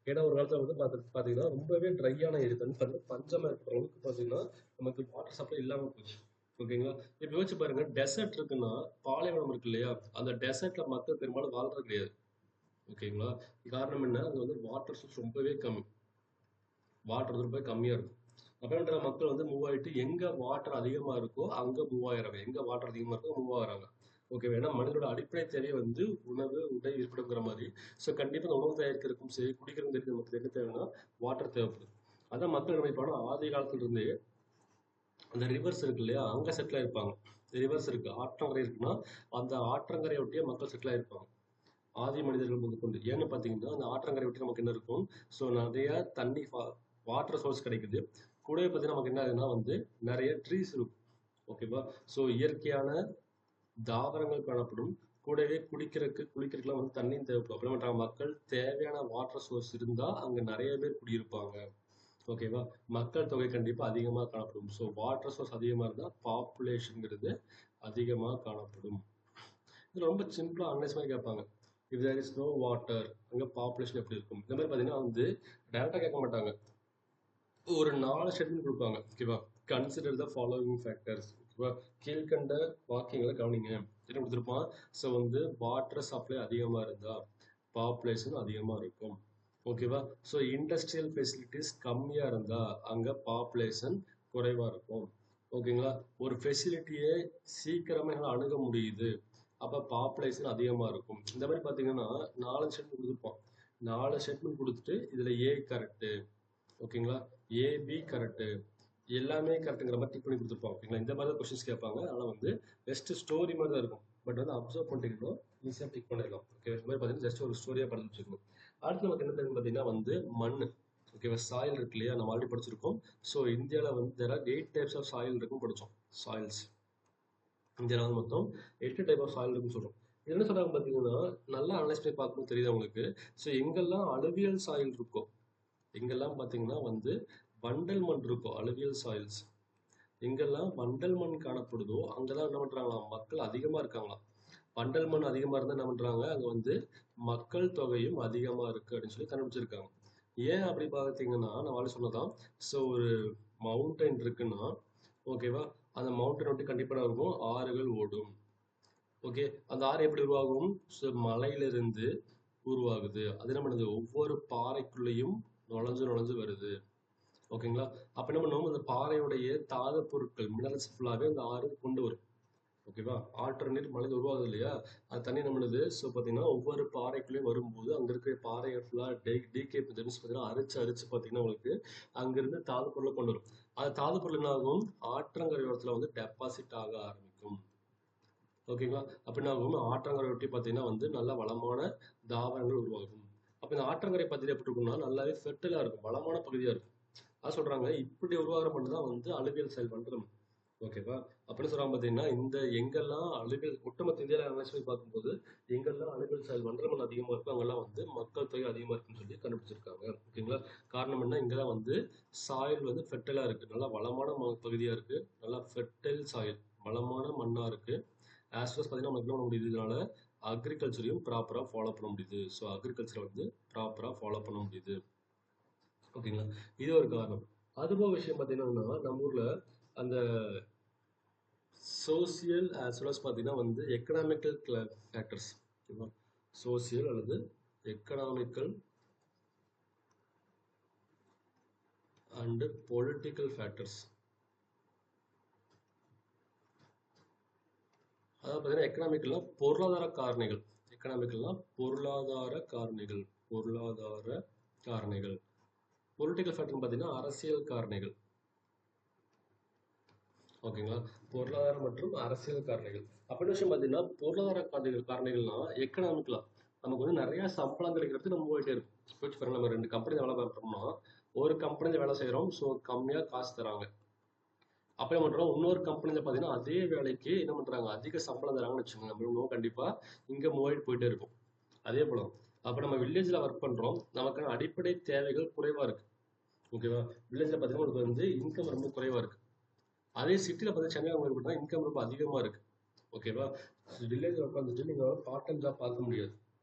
ஏன்னா ஒரு காலத்துல வந்து பாத்தீங்கன்னா ரொம்பவே ட்ரையான ஏரி, தண்ணி பஞ்சமா இருக்கிற அளவுக்கு பாத்தீங்கன்னா நமக்கு வாட்டர் சப்ளை இல்லாம போச்சு. ஓகேங்களா. இப்ப யோசிச்சு பாருங்க, டெசர்ட் இருக்குன்னா, பாலைவனம் இருக்கு இல்லையா, அந்த டெசர்ட்ல மக்கள் பெரும்பாலும் வாழ்றது கிடையாது. ஓகேங்களா. காரணம் என்ன, அது வந்து வாட்டர் சோர்ஸ் ரொம்பவே கம்மி, வாட்டர் ரொம்ப கம்மியா இருக்கும். அப்படின்ற மக்கள் வந்து மூவ் ஆயிட்டு எங்க வாட்டர் அதிகமா இருக்கோ அங்க மூவ் ஆயிடுறாங்க, எங்க வாட்டர் அதிகமா இருக்கோ மூவ் ஆகுறாங்க. ஓகே. ஏன்னா மனிதனோட அடிப்படை தேவை வந்து உணவு, உடை, இருப்பிடங்கிற மாதிரி. ஸோ கண்டிப்பா இந்த உணவு தயாரிக்கிறதுக்கும் சரி, குடிக்கிறதுக்கும் சரி நமக்கு என்ன தேவைன்னா வாட்டர் தேவைப்படுது. அதான் மக்கள் என்ன பண்ணிப்பாங்க, ஆதி காலத்துல இருந்தே அந்த ரிவர்ஸ் இருக்கு இல்லையா, அங்க செட்டில் ஆயிருப்பாங்க. ரிவர்ஸ் இருக்கு, ஆற்றங்கரை இருக்குன்னா அந்த ஆற்றங்கரையை ஒட்டியே மக்கள் செட்டில் ஆயிருப்பாங்க. ஆதி மனிதர்கள் முதற்கொண்டு. ஏன்னு பார்த்தீங்கன்னா, அந்த ஆற்றங்கரை ஒட்டி நமக்கு என்ன இருக்கும், ஸோ நிறைய தண்ணி வாட்டர் சோர்ஸ் கிடைக்குது. கூடவே பார்த்தீங்கன்னா நமக்கு என்ன ஆகுதுன்னா வந்து நிறைய ட்ரீஸ் இருக்கும். ஓகேவா. ஸோ இயற்கையான தாவரங்கள் காணப்படும். கூடவே குளிக்கிறதுக்குலாம் வந்து தண்ணியும் தேவைப்படும். அப்புறமேட்டா மக்கள் தேவையான வாட்டர் சோர்ஸ் இருந்தா அங்க நிறைய பேர் குடியிருப்பாங்க. ஓகேவா. மக்கள் தொகை கண்டிப்பா அதிகமா காணப்படும். ஸோ வாட்டர் சோர்ஸ் அதிகமா இருந்தா பாப்புலேஷன்ங்கிறது அதிகமா காணப்படும். இது ரொம்ப சிம்பிளா அனலைஸ் பண்ணி கேட்பாங்க. If there is no water, அங்க பாப்புலேஷன் எப்படி இருக்கும்? இந்த மாதிரி பார்த்தீங்கன்னா வந்து டைரக்டா கேட்க மாட்டாங்க. ஒரு 4 ஸ்டேட்மெண்ட் கொடுப்பாங்க. ஓகேவா. Consider the following factors. ஓகேவா. கீழ்கண்ட வாக்கியங்களை கவனிங்க. என்ன கொடுத்துருப்பான், ஸோ வந்து வாட்டர் சப்ளை அதிகமா இருந்தா பாப்புலேஷன் அதிகமா இருக்கும். ஓகேவா. ஸோ இண்டஸ்ட்ரியல் ஃபெசிலிட்டிஸ் கம்மியா இருந்தா அங்க பாப்புலேஷன் குறைவா இருக்கும். ஓகேங்களா. ஒரு ஃபெசிலிட்டியை சீக்கிரமா என்னால அணுக முடியுது, அப்ப பாப்புலேஷன் அதிகமா இருக்கும். இந்த மாதிரி பாத்தீங்கன்னா 4 ஸ்டேட்மெண்ட் கொடுத்துருப்பான். 4 ஸ்டேட்மெண்ட் கொடுத்துட்டு இதுல ஏ கரெக்ட், ஓகேங்களா, ஏபி கரெக்ட், எல்லாமே கரெக்ட்ங்கிற மாதிரி டிக் பண்ணி கொடுத்துருப்பாங்க. ஓகேங்களா. இந்த மாதிரி தான் கொஸ்டின்ஸ் கேட்பாங்க. ஆனா வந்து ஜஸ்ட் ஸ்டோரி மாதிரி தான் இருக்கும். பட் வந்து அப்சர்வ் பண்ணிட்டீங்கன்னா ஈஸியாக டிக் பண்ணிடலாம். ஓகே. இந்த மாதிரி பார்த்தீங்கன்னா ஜஸ்ட் ஒரு ஸ்டோரியா படிச்சு வச்சுக்கணும். அடுத்து நமக்கு என்ன தெரியும் பார்த்தீங்கன்னா வந்து மண். ஓகேவா. சாயில் இருக்கு இல்லையா, நம்ம ஆல்ரெடி படிச்சிருக்கோம். ஸோ இந்தியாவில் வந்து there are 8 types of soil இருக்கும் படிச்சோம். சாயில்ஸ் இந்தியாவில் வந்து மொத்தம் 8 டைப் ஆஃப் சாயில் இருக்குன்னு சொல்றோம். இது என்ன சொல்றாங்க பார்த்தீங்கன்னா, நல்லா அனலைஸ் பண்ணி பார்க்கும்போது தெரியுது உங்களுக்கு. ஸோ எங்கெல்லாம் அலுவியல் சாயில் இருக்கோ, எங்கெல்லாம் பார்த்தீங்கன்னா வந்து வண்டல் மண் இருக்கோ, அலுவியல் சாயில்ஸ், எங்கெல்லாம் வண்டல் மண் காணப்படுதோ அங்கெல்லாம் என்ன பண்றாங்களாம், மக்கள் அதிகமா இருக்காங்களாம். வண்டல் மண் அதிகமா இருந்தா என்ன பண்றாங்க, அங்க வந்து மக்கள் தொகையும் அதிகமா இருக்கு அப்படின்னு சொல்லி கண்டுபிடிச்சிருக்காங்க. ஏன் அப்படி பார்த்தீங்கன்னா, நான் ஆல்ரெடி சொன்னதான். ஸோ ஒரு மவுண்டைன் இருக்குன்னா, ஓகேவா, அந்த மவுண்டன் விட்டு கண்டிப்பா என்ன இருக்கும், ஆறுகள் ஓடும். ஓகே. அந்த ஆறு எப்படி உருவாகும், ஸோ மலையிலிருந்து உருவாகுது. அது என்ன பண்ணுது, ஒவ்வொரு பாறைக்குள்ளேயும் நுழைஞ்சு நுழைஞ்சு வருது. ஓகேங்களா. அப்ப என்ன பண்ணுவோம், அந்த பாறையுடைய தாது பொருட்கள் மினரல்ஸ் ஃபுல்லாவே அந்த ஆறு கொண்டு வரும். ஓகேவா. ஆற்று நீர் மலையில் உருவாகுது இல்லையா, அது தண்ணி என்ன பண்ணுது, ஸோ பார்த்தீங்கன்னா ஒவ்வொரு பாறைக்குள்ளேயும் வரும்போது அங்க இருக்கிற பாறையை ஃபுல்லாக டீகே பார்த்தீங்கன்னா அரிச்சு அரிச்சு பார்த்தீங்கன்னா உங்களுக்கு அங்கிருந்து தாது பொருளை கொண்டு வரும். அது தாது பொருள் என்ன ஆகும், ஆற்றங்கரை ஓரத்துல வந்து டெபாசிட் ஆக ஆரம்பிக்கும். ஓகேங்களா. அப்ப என்ன ஆகும், ஆற்றங்கரை ஒட்டி பார்த்தீங்கன்னா வந்து நல்ல வளமான தாவரங்கள் உருவாகும். அப்ப இந்த ஆற்றங்கரை பகுதி எப்படி இருக்கும்னா நல்லாவே ஃபெர்டிலா இருக்கும், வளமான பகுதியா இருக்கும். அதான் சொல்றாங்க, இப்படி உருவாகிற மட்டும் தான் வந்து அலுவியல் செயல் பண்றோம். ஓகேவா? அப்படின்னு சொல்றாங்க பார்த்தீங்கன்னா, இந்த எங்கெல்லாம் அலுவல் ஒட்டுமொத்த இந்தியால அனலைஸ் பண்ணி பார்க்கும்போது, எங்கெல்லாம் அலுவல் சாயல் வண்டல் அதிகமா இருக்கோ, அங்கெல்லாம் வந்து மக்கள் தொகை அதிகமா இருக்குன்னு சொல்லி கண்டுபிடிச்சிருக்காங்க. ஓகேங்களா? காரணம் என்ன? இங்க தான் வந்து சாயில் வந்து ஃபெர்டைலா இருக்கு. நல்லா வளமான பகுதியா இருக்கு. நல்லா ஃபெர்டைல் சாயில். வளமான மண்ணா இருக்கு. ஆஸ் வெல் அஸ் பார்த்தீங்கன்னா, நமக்கு என்ன பண்ண முடியுது இதனால? அக்ரிகல்ச்சரையும் ப்ராப்பரா ஃபாலோ பண்ண முடியுது. ஸோ அக்ரிகல்ச்சர வந்து ப்ராப்பரா ஃபாலோ பண்ண முடியுது. ஓகேங்களா? இது ஒரு காரணம். அதுபோக விஷயம் பார்த்தீங்கன்னா, நம்ம ஊர்ல அந்த சோசியல் ஆஸ் வெல் அஸ் பார்த்தீங்கன்னா வந்து எக்கனாமிக்கல் ஃபேக்டர்ஸ். ஓகேவா? சோசியல் அல்லது எக்கனாமிக்கல் அண்ட் பொலிட்டிக்கல் ஃபேக்டர்ஸ். அதாவது பார்த்தீங்கன்னா எக்கனாமிக்கல்னா பொருளாதார காரணிகள். எக்கனாமிக்கல்னா பொருளாதார காரணிகள். பொருளாதார காரணிகள். பொலிட்டிக்கல் ஃபேக்டர்னு பார்த்தீங்கன்னா அரசியல் காரணிகள். ஓகேங்களா? பொருளாதார மற்றும் அரசியல் காரணிகள். அப்படின்னு விஷயம் பார்த்தீங்கன்னா பொருளாதார காரணிகள்னா எக்கனாமிக்கலா நமக்கு வந்து நிறைய சம்பளம் கிடைக்கிறதுக்கு நம்ம போயிட்டே இருக்கும். யோசிச்சு பாருங்க, நம்ம 2 கம்பெனி வேலை பார்க்குறோம்னா ஒரு கம்பெனில வேலை செய்றோம். ஸோ கம்மியா காசு தராங்க. அப்ப என்ன பண்றோம்? இன்னொரு கம்பெனில பார்த்தீங்கன்னா அதே வேலைக்கு என்ன பண்றாங்க? அதிக சம்பளம் தராங்கன்னு வச்சுக்கோங்க. நம்ம இன்னும் கண்டிப்பா இங்க மூவ் ஆயிட்டு போயிட்டே இருக்கும். அதே போல அப்ப நம்ம வில்லேஜ்ல ஒர்க் பண்றோம். நமக்கான அடிப்படை தேவைகள் குறைவா இருக்கு. ஓகேவா? வில்லேஜ்ல பார்த்தீங்கன்னா உங்களுக்கு வந்து இன்கம் ரொம்ப குறைவா இருக்கு. அதே சிட்டில பார்த்தீங்கன்னா சென்னையில உங்களுக்கு பார்த்தீங்கன்னா இன்கம் ரொம்ப அதிகமா இருக்கு. ஓகேவா? வில்லேஜ்ல உட்காந்துட்டு நீங்க பார்ட் டைம் ஜாப் பார்க்க முடியாது.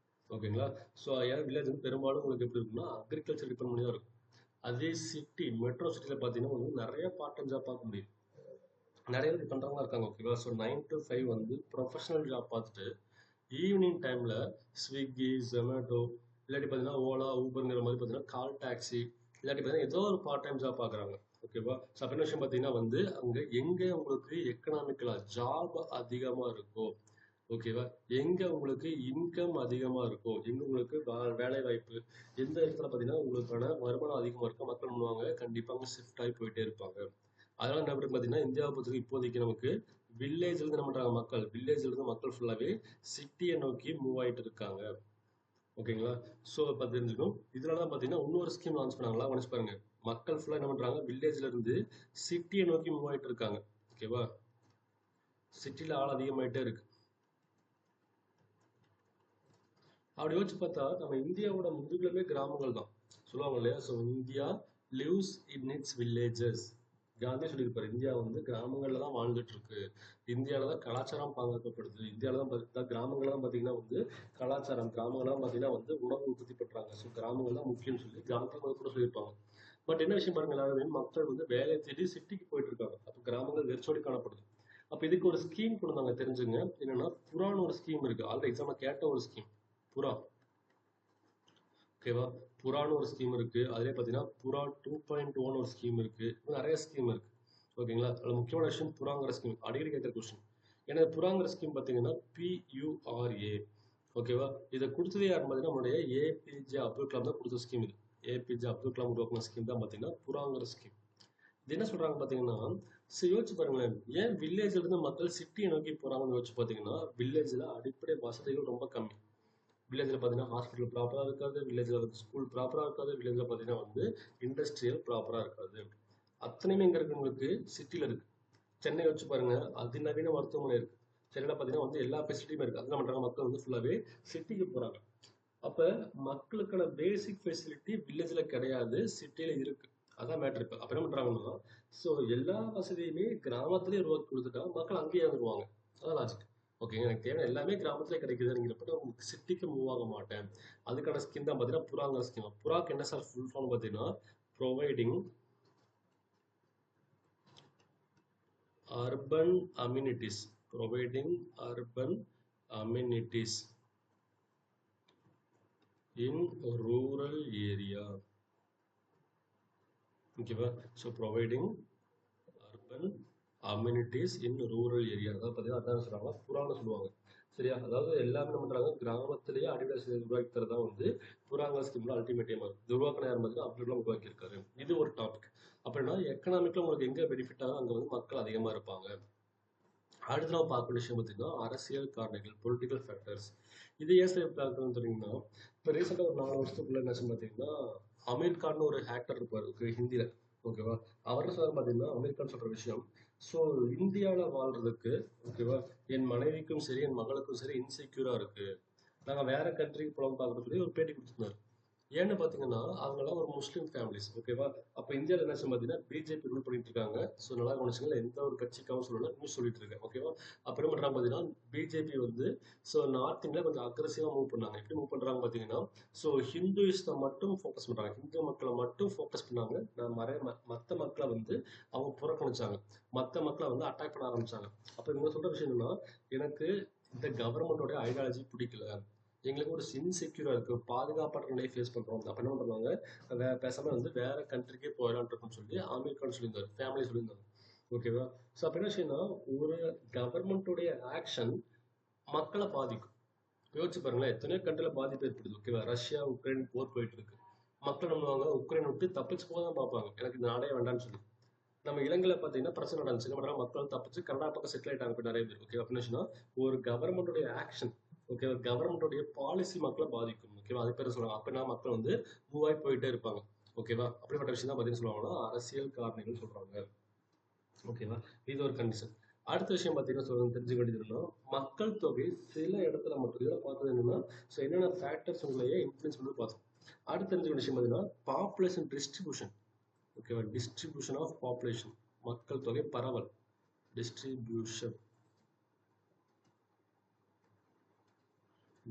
ஓகேங்களா? ஸோ ஏன்னா வில்லேஜ் வந்து பெரும்பாலும் உங்களுக்கு எப்படி இருக்கும்னா அக்ரிகல்ச்சர் டிபெண்ட் பண்ணி தான் இருக்கும். அதே சிட்டி மெட்ரோ சிட்டில பார்த்தீங்கன்னா உங்களுக்கு நிறைய பார்ட் டைம் ஜாப் பார்க்க முடியும். நிறைய பேர் பண்றவங்க இருக்காங்க. ஓகேவா? ஸோ 9 to 5 வந்து ப்ரொஃபஷனல் ஜாப் பார்த்துட்டு ஈவினிங் டைம்ல ஸ்விக்கி, ஜொமேட்டோ இல்லாட்டி பார்த்தீங்கன்னா ஓலா, ஊபர்ங்கிற மாதிரி பார்த்தீங்கன்னா கால் டாக்ஸி இல்லாட்டி பார்த்தீங்கன்னா ஏதோ ஒரு பார்ட் டைம் ஜாப் பார்க்குறாங்க. ஓகேவா? ஸோ அப்படின்னு விஷயம் பார்த்தீங்கன்னா வந்து அங்க எங்க உங்களுக்கு எக்கனாமிக்கலா ஜாப் அதிகமா இருக்கோ, ஓகேவா? எங்க உங்களுக்கு இன்கம் அதிகமா இருக்கோ, எங்க உங்களுக்கு வேலை வாய்ப்பு, எந்த இடத்துல பார்த்தீங்கன்னா உங்களுக்கான வருமானம் அதிகமா இருக்கோ மக்கள் பண்ணுவாங்க. கண்டிப்பா அங்க ஷிஃப்ட் ஆகி போயிட்டே இருப்பாங்க. அதனால என்ன பண்ணுறது பார்த்தீங்கன்னா இந்தியாவை பொறுத்தவரைக்கும் இப்போதைக்கு நமக்கு வில்லேஜ்ல இருந்து என்ன பண்றாங்க மக்கள் வில்லேஜ்ல இருந்து மக்கள் ஃபுல்லாவே சிட்டியை நோக்கி மூவ் ஆயிட்டு இருக்காங்க. ஓகேங்களா? ஸோ இப்போ தெரிஞ்சுக்கும். இதனால தான் பார்த்தீங்கன்னா இன்னொரு ஸ்கீம் லான்ச் பண்ணாங்களா கவனிச்சு பாருங்க. மக்கள் ஃபுல்லா என்ன பண்றாங்க வில்லேஜ்ல இருந்து சிட்டியை நோக்கி மூவ் ஆயிட்டு இருக்காங்க. ஓகேவா? சிட்டில ஆள் அதிகமாயிட்டே இருக்கு. அப்படி யோசிச்சு பார்த்தா நம்ம இந்தியாவோட முதுகெலும்பே கிராமங்கள் தான். சொல்லுவாங்க இல்லையா? So India lives in it's villages. Gandhi சொல்லியிருப்பாரு இந்தியா வந்து கிராமங்கள்ல தான் வாழ்ந்துட்டு இருக்கு. இந்தியாவில தான் கலாச்சாரம் பாதுகாக்கப்படுது. இந்தியாவில தான் கிராமங்கள்ல தான் பார்த்தீங்கன்னா வந்து கலாச்சாரம் கிராமங்கள்ல தான் பார்த்தீங்கன்னா வந்து உணவு உற்பத்தி பண்றாங்க. ஸோ கிராமங்கள் தான் முக்கியம்னு சொல்லி காந்தி கூட சொல்லியிருப்பாங்க. பட் என்ன விஷயம் பாருங்க, எல்லாருமே மக்கள் வந்து வேலையை தேடி சிட்டிக்கு போயிட்டு இருக்காங்க. அப்போ கிராமங்கள் வெறிச்சோடி காணப்படுது. அப்ப இதுக்கு ஒரு ஸ்கீம் கொண்டு வந்தாங்க தெரிஞ்சுங்க. என்னன்னா புறான்னு ஒரு ஸ்கீம் இருக்கு. ஆல்ரெடி எக்ஸாம்ல கேட்ட ஒரு ஸ்கீம். புறா. ஓகேவா? புறான்னு ஒரு ஸ்கீம் இருக்கு. அதிலே பார்த்தீங்கன்னா புறா 2.1 ஒரு ஸ்கீம் இருக்கு. இன்னும் நிறைய ஸ்கீம் இருக்கு. ஓகேங்களா? அதுல முக்கியமான விஷயம் புறாங்கிற ஸ்கீம். அடிக்கடி கேட்கிற கொஸ்டின். ஏன்னா புறாங்கிற ஸ்கீம் பார்த்தீங்கன்னா PURA. ஓகேவா? இதை கொடுத்ததே யாருன்னு பார்த்தீங்கன்னா நம்மளுடைய ஏபிஜே அப்துல் கலாம் தான் கொடுத்த ஸ்கீம் இது. ஏபிஜே அப்துல் கலாம் உருவாக்கின ஸ்கீம் தான் பார்த்தீங்கன்னா புறாங்கிற ஸ்கீம். இது என்ன சொல்றாங்க பார்த்தீங்கன்னா, சரி யோசிச்சு பாருங்களேன். ஏன் வில்லேஜ்ல இருந்து மக்கள் சிட்டியை நோக்கி போறாங்கன்னு யோசிச்சு பார்த்தீங்கன்னா, வில்லேஜ்ல அடிப்படை வசதிகள் ரொம்ப கம்மி. வில்லேஜ்ல பார்த்தீங்கன்னா ஹாஸ்பிட்டல் ப்ராப்பரா இருக்காது. வில்லேஜ்ல வந்து ஸ்கூல் ப்ராப்பரா இருக்காது. வில்லேஜ்ல பார்த்தீங்கன்னா வந்து இண்டஸ்ட்ரியல் ப்ராப்பரா இருக்காது. அத்தனையுமே எங்க இருக்கு உங்களுக்கு சிட்டில இருக்கு. சென்னை வச்சு பாருங்க, அதிநவீன மருத்துவமனை இருக்கு. சென்னையில பார்த்தீங்கன்னா வந்து எல்லா ஃபெசிலிட்டியுமே இருக்கு. அது என்ன பண்றாங்க மக்கள் வந்து ஃபுல்லாவே சிட்டிக்கு போறாங்க. அப்ப மக்களுக்கான பேசிக் ஃபெசிலிட்டி வில்லேஜ்ல கிடையாது, சிட்டில இருக்கு. அதான் மேட்டர் இப்ப. அப்ப என்ன பண்றாங்கன்னா, ஸோ எல்லா வசதியுமே கிராமத்திலேயே உருவாக்கி கொடுத்துட்டா மக்கள் அங்கேயே வந்துருவாங்க. அதான் லாஜிக். ஓகேங்க. எனக்கு தேவை எல்லாமே கிராமத்திலே கிடைக்குதுங்கிறப்ப நான் சிட்டிக்கு மூவ் ஆக மாட்டேன். அதுக்கான ஸ்கீம் தான் பார்த்தீங்கன்னா புறாங்கிற ஸ்கீம். புறாக்கு என்ன சார் ஃபுல் ஃபார்ம் பார்த்தீங்கன்னா, providing urban amenities. Providing urban amenities in rural area. ஓகேவா? So providing urban amenities in rural area. அதாவது பார்த்தீங்கன்னா அதான் சொல்றாங்க புறான்னு சொல்லுவாங்க. சரியா? அதாவது எல்லாமே என்ன பண்றாங்க கிராமத்திலேயே அடிப்படை வசதி உருவாக்கி தரதா வந்து புறாங்க ஸ்கீம்ல அல்டிமேட் எய்மா இருக்கு. இது உருவாக்கின யார் பார்த்தீங்கன்னா அப்துல் கலாம் உருவாக்கி இருக்காரு. இது ஒரு டாபிக். அப்படின்னா எக்கனாமிக்ல உங்களுக்கு எங்க பெனிஃபிட் ஆகும் அங்க வந்து மக்கள் அதிகமா இருப்பாங்க. அடுத்து நம்ம பார்க்க விஷயம் பார்த்தீங்கன்னா அரசியல் காரணிகள் பொலிட்டிக்கல் ஃபேக்டர்ஸ். இது ஏன் சார் பார்க்கணும்னு சொன்னீங்கன்னா இப்போ ரீசெண்டாக ஒரு 4 வருஷத்துக்குள்ள என்ன பார்த்தீங்கன்னா அமீர் கான் ஒரு ஆக்டர் இருப்பார் ஹிந்தியில. ஓகேவா? அவர் என்ன சொல்றாரு பார்த்தீங்கன்னா அமீர் கான் சொல்ற விஷயம் ஸோ இந்தியாவில் வாழ்றதுக்கு ஓகேவா, என் மனைவிக்கும் சரி என் மகளுக்கும் சரி இன்செக்யூரா இருக்கு, நாங்கள் வேற கண்ட்ரிக்கு போகலாம் பார்க்கறது சொல்லி ஒரு பேட்டி கொடுத்துருந்தாரு. ஏன்னு பார்த்தீங்கன்னா அவங்களாம் ஒரு முஸ்லீம் ஃபேமிலிஸ் ஓகேவா. அப்போ இந்தியாவில் என்ன பார்த்தீங்கன்னா பிஜேபி ரூல் பண்ணிட்டு இருக்காங்க. ஸோ நல்லா கவனிச்சுங்களா, எந்த ஒரு கட்சிக்காகவும் சொல்லல, நியூஸ் சொல்லிட்டு இருக்கேன் ஓகேவா. அப்புறம் என்ன பண்றாங்க பார்த்தீங்கன்னா பிஜேபி வந்து ஸோ நார்த் இந்தியா கொஞ்சம் அக்ரெசிவாக மூவ் பண்ணாங்க. எப்படி மூவ் பண்றாங்க பார்த்தீங்கன்னா ஸோ ஹிந்துயிஸ்ட மட்டும் ஃபோக்கஸ் பண்றாங்க, ஹிந்து மக்களை மட்டும் ஃபோக்கஸ் பண்ணாங்க. நான் மற்ற மக்களை வந்து அவங்க புறக்கணிச்சாங்க, மற்ற மக்களை வந்து அட்டாக் பண்ண ஆரம்பிச்சாங்க. அப்போ இவங்க சொல்ற விஷயம் என்னன்னா, எனக்கு இந்த கவர்மெண்டோட ஐடியாலஜி பிடிக்கல, எங்களுக்கு ஒரு இன்செக்யூரா இருக்கு, பாதுகாப்பற்ற நிலையை ஃபேஸ் பண்றோம். அப்ப என்ன பண்றாங்க, பேசாம வந்து வேற கண்ட்ரிக்கே போயிடலான் இருக்குன்னு சொல்லி ஆமீர் கான் சொல்லியிருந்தாரு, ஃபேமிலி சொல்லியிருந்தாங்க ஓகேவா. ஸோ அப்ப என்ன விஷயம்னா, ஒரு கவர்மெண்ட்டுடைய ஆக்ஷன் மக்களை பாதிக்கும். யோசிச்சு பாருங்களேன், எத்தனையோ கண்ட்ரில பாதிப்பு ஏற்படுது ஓகேவா. ரஷ்யா உக்ரைன் போர் போயிட்டு இருக்கு, மக்கள் நம்புவாங்க உக்ரைன் விட்டு தப்பிச்சு போக தான் பார்ப்பாங்க, எனக்கு இந்த நாடே வேண்டாம்னு சொல்லி. நம்ம இலங்கையில பாத்தீங்கன்னா பிரச்சனை நடந்துச்சு, என்ன பண்றாங்க, மக்கள் தப்பிச்சு கனடா பக்கம் செட்டில் ஆயிட்டாங்க இப்ப நிறைய பேர் ஓகே. அப்படின்னு ஒரு கவர்மெண்டோடைய ஆக்ஷன் ஓகே, கவர்மெண்டோடைய பாலிசி மக்களை பாதிக்கும் ஓகேவா. அது பேர் சொல்லுவாங்க, அப்படின்னா மக்கள் வந்து மூவ் ஆகி போயிட்டே இருப்பாங்க ஓகேவா. அப்படிப்பட்ட விஷயம் தான் பார்த்தீங்கன்னு சொல்லுவாங்கன்னா அரசியல் காரணிகள் சொல்றாங்க ஓகேவா. இது ஒரு கண்டிஷன். அடுத்த விஷயம் பார்த்தீங்கன்னா தெரிஞ்சுக்க வேண்டியதுன்னா, மக்கள் தொகை சில இடத்துல மட்டும் இதில் பார்த்தது என்னன்னா, ஸோ என்னென்ன ஃபேக்டர்ஸ் உங்களையே இன்ஃப்ளூயன்ஸ் பண்ணி பார்த்தோம். அடுத்த தெரிஞ்சுக்க விஷயம் பார்த்தீங்கன்னா பாப்புலேஷன் டிஸ்ட்ரிபியூஷன் ஓகேவா. டிஸ்ட்ரிபியூஷன் ஆஃப் பாப்புலேஷன், மக்கள் தொகை பரவல். டிஸ்ட்ரிபியூஷன்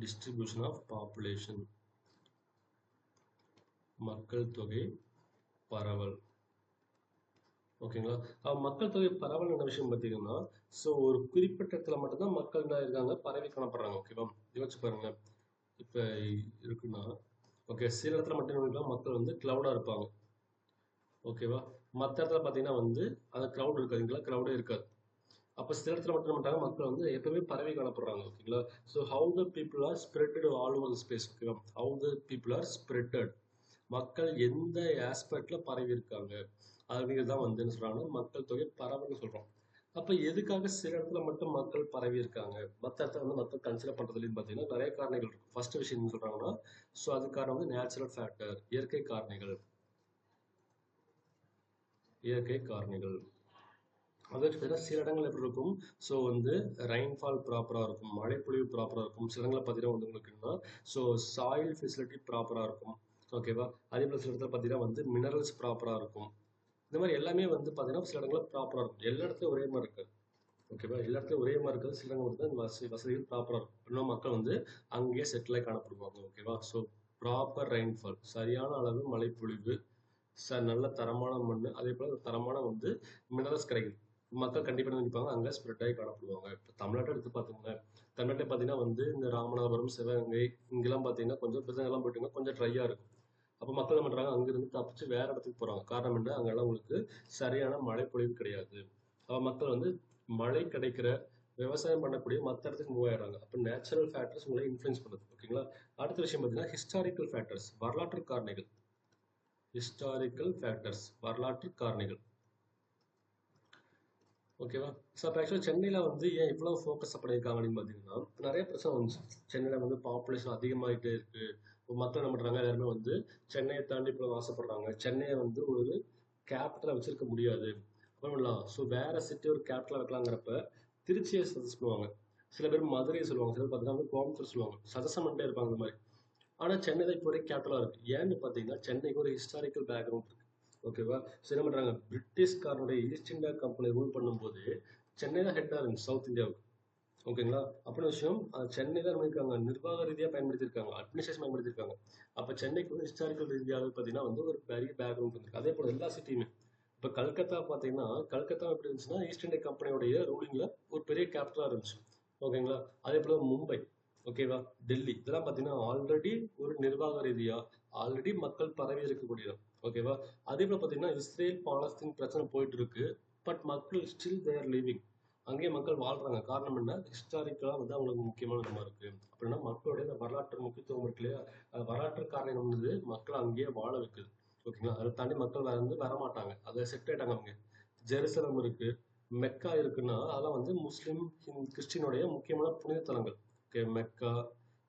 டிஸ்ட்ரிபியூஷன் ஆஃப் பாப்புலேஷன், மக்கள் தொகை பரவல் ஓகேங்களா. மக்கள் தொகை பரவல் என்ன விஷயம் பார்த்தீங்கன்னா, ஸோ ஒரு குறிப்பிட்ட இடத்துல மட்டும்தான் மக்கள் என்ன இருக்காங்க, பரவி காணப்படுறாங்க ஓகேவா. யோசிச்சு பாருங்க, இப்போ இருக்குன்னா ஓகே, சில இடத்துல மட்டும் மக்கள் வந்து கிளவுடா இருப்பாங்க ஓகேவா. மற்ற இடத்துல பார்த்தீங்கன்னா வந்து அந்த கிளவுட் இருக்காதுங்களா, கிளவுடே இருக்காது. அப்போ சில இடத்துல மட்டும் பண்ணிட்டாங்க, மக்கள் வந்து எப்பவுமே பரவி காணப்படுறாங்க ஓகேங்களா. So how the people are spreaded all over space ஓகேவா. How the people are spreaded, மக்கள் எந்த ஆஸ்பெக்ட்ல பரவி இருக்காங்க அப்படிங்கிறது தான் வந்து என்ன சொல்றாங்கன்னா மக்கள் தொகை பரவல்னு சொல்றோம். அப்ப எதுக்காக சில இடத்துல மட்டும் மக்கள் பரவி இருக்காங்க, மற்ற இடத்துல வந்து மக்கள் கன்சிடர் பண்றதுலன்னு பார்த்தீங்கன்னா நிறைய காரணங்கள் இருக்கு. ஃபர்ஸ்ட் விஷயம் என்ன சொல்றாங்கன்னா, ஸோ அதுக்கான வந்து நேச்சுரல் ஃபேக்டர், இயற்கை காரணிகள். இயற்கை காரணிகள் அதை சில இடங்கள் எப்படி இருக்கும், ஸோ வந்து ரெயின்ஃபால் ப்ராப்பராக இருக்கும், மழைப்பொழிவு ப்ராப்பராக இருக்கும். சில இடங்களில் பார்த்தீங்கன்னா வந்து உங்களுக்கு என்னன்னா ஸோ சாயில் ஃபெசிலிட்டி ப்ராப்பராக இருக்கும் ஓகேவா. அதே போல் சில இடத்துல பார்த்தீங்கன்னா வந்து மினரல்ஸ் ப்ராப்பராக இருக்கும். இந்த மாதிரி எல்லாமே வந்து பார்த்தீங்கன்னா சில இடங்களில் ப்ராப்பராக இருக்கும், எல்லா இடத்துலையும் ஒரே மாதிரி இருக்காது ஓகேவா. எல்லா இடத்துலையும் ஒரே மாதிரி இருக்காது, சில இடங்கள் வந்து வசதிகள் ப்ராப்பராக இருக்கும், இன்னும் மக்கள் வந்து அங்கேயே செட்டில் ஆகி காணப்படுவாங்க ஓகேவா. ஸோ ப்ராப்பர் ரெயின்ஃபால், சரியான அளவு மழைப்பொழிவு, நல்ல தரமான மண், அதே போல தரமான வந்து மினரல்ஸ் கிடைக்குது, மக்கள் கண்டிப்பா நினைப்பாங்க, அங்க ஸ்ப்ரெட் ஆகி காணப்படுவாங்க. இப்போ தமிழ்நாட்டை எடுத்து பார்த்தீங்கன்னா, தமிழ்நாட்டை பார்த்தீங்கன்னா வந்து இந்த ராமநாதபுரம், சிவகங்கை இங்கெல்லாம் பார்த்தீங்கன்னா கொஞ்சம் பிரச்சனைலாம் போயிட்டுங்க, கொஞ்சம் ட்ரையா இருக்கும். அப்போ மக்கள் என்ன பண்றாங்க, அங்கிருந்து தப்பிச்சு வேற இடத்துக்கு போறாங்க. காரணம் என்ன, அங்கெல்லாம் உங்களுக்கு சரியான மழை பொழிவு கிடையாது. அப்போ மக்கள் வந்து மழை கிடைக்கிற விவசாயம் பண்ணக்கூடிய மற்ற இடத்துக்கு மூவ் ஆயிடுறாங்க. அப்போ நேச்சுரல் ஃபேக்டர்ஸ் உங்களை இன்ஃப்ளூயன்ஸ் பண்ணுது ஓகேங்களா. அடுத்த விஷயம் பார்த்தீங்கன்னா ஹிஸ்டாரிக்கல் ஃபேக்டர்ஸ், வரலாற்று காரணிகள். ஹிஸ்டாரிக்கல் ஃபேக்டர்ஸ், வரலாற்று காரணிகள் ஓகேவா. ஸோ அப்போ ஆக்சுவலாக சென்னையில் வந்து ஏன் இவ்வளோ ஃபோக்கஸ் பண்ணியிருக்காங்க அப்படின்னு பார்த்தீங்கன்னா, நிறைய பிரச்சனை வந்துச்சு. சென்னையில் வந்து பாப்புலேஷன் அதிகமாகிட்டே இருக்கு, இப்போ மக்கள் என்ன பண்ணுறாங்க, எல்லாருமே வந்து சென்னையை தாண்டி இப்போ ஆசைப்படுறாங்க. சென்னையை வந்து ஒரு கேபிட்டலாக வச்சிருக்க முடியாது, அப்புறம் பண்ணலாம், ஸோ வேற சிட்டி ஒரு கேபிட்டலாக வைக்கலாங்கிறப்ப திருச்சியை சஜஸ்ட் பண்ணுவாங்க, சில பேர் மதுரையை சொல்லுவாங்க, சில பேர் பார்த்தீங்கன்னா கோயம்புத்தூர் சொல்லுவாங்க, சஜஷன் பண்ணிட்டே இருப்பாங்க இந்த மாதிரி. ஆனால் சென்னை தான் இப்போ வரைக்கும் கேபிட்டலாக இருக்குது. ஏன்னு பார்த்தீங்கன்னா சென்னைக்கு ஒரு ஹிஸ்டாரிக்கல் பேக்ரவுண்ட் இருக்கு ஓகேவா. ஸோ என்ன பண்ணுறாங்க, பிரிட்டிஷ்காரனுடைய ஈஸ்ட் இந்தியா கம்பெனி ரூல் பண்ணும்போது சென்னை தான் ஹெட்டாக இருந்துச்சு சவுத் இந்தியாவுக்கு ஓகேங்களா. அப்படின்னு விஷயம் சென்னை தான் பண்ணியிருக்காங்க, நிர்வாக ரீதியாக பயன்படுத்தியிருக்காங்க, அட்மினிஸ்ட்ரேஷன் பயன்படுத்தியிருக்காங்க. அப்போ சென்னைக்கு வந்து ஹிஸ்டாரிக்கல் ரீதியாக பார்த்தீங்கன்னா வந்து ஒரு பெரிய பேக்ரவுண்ட் இருந்திருக்கு. அதே போல் எல்லா சிட்டியுமே, இப்போ கல்கத்தா பார்த்தீங்கன்னா, கல்கத்தா எப்படி இருந்துச்சுன்னா ஈஸ்ட் இந்தியா கம்பெனியோடைய ரூலிங்கில் ஒரு பெரிய கேபிட்டலாக இருந்துச்சு ஓகேங்களா. அதே போல் மும்பை ஓகேவா, டெல்லி, இதெல்லாம் பார்த்தீங்கன்னா ஆல்ரெடி ஒரு நிர்வாக ரீதியா ஆல்ரெடி மக்கள் பரவி இருக்கக்கூடியது ஓகேவா. அதே போல பார்த்தீங்கன்னா இஸ்ரேல் பாலஸ்தீன் பிரச்சனை போயிட்டு இருக்கு, பட் மக்கள் ஸ்டில் தேர் லிவிங், அங்கேயே மக்கள் வாழ்றாங்க. காரணம் என்ன, ஹிஸ்டாரிக்கலா வந்து அவங்களுக்கு முக்கியமான இடமா இருக்கு. அப்படின்னா மக்களுடைய இந்த வரலாற்று முக்கியத்துவம் இருக்கு இல்லையா, வரலாற்று காரணம் வந்து மக்கள் அங்கேயே வாழ வைக்குது ஓகேங்களா. அதை தாண்டி மக்கள் வந்து வரமாட்டாங்க, அதை செட் ஆயிட்டாங்க அவங்க. ஜெருசலம் இருக்கு, மெக்கா இருக்குன்னா அதெல்லாம் வந்து முஸ்லிம் கிறிஸ்டினுடைய முக்கியமான புனித தலங்கள் ஓகே. மெக்கா,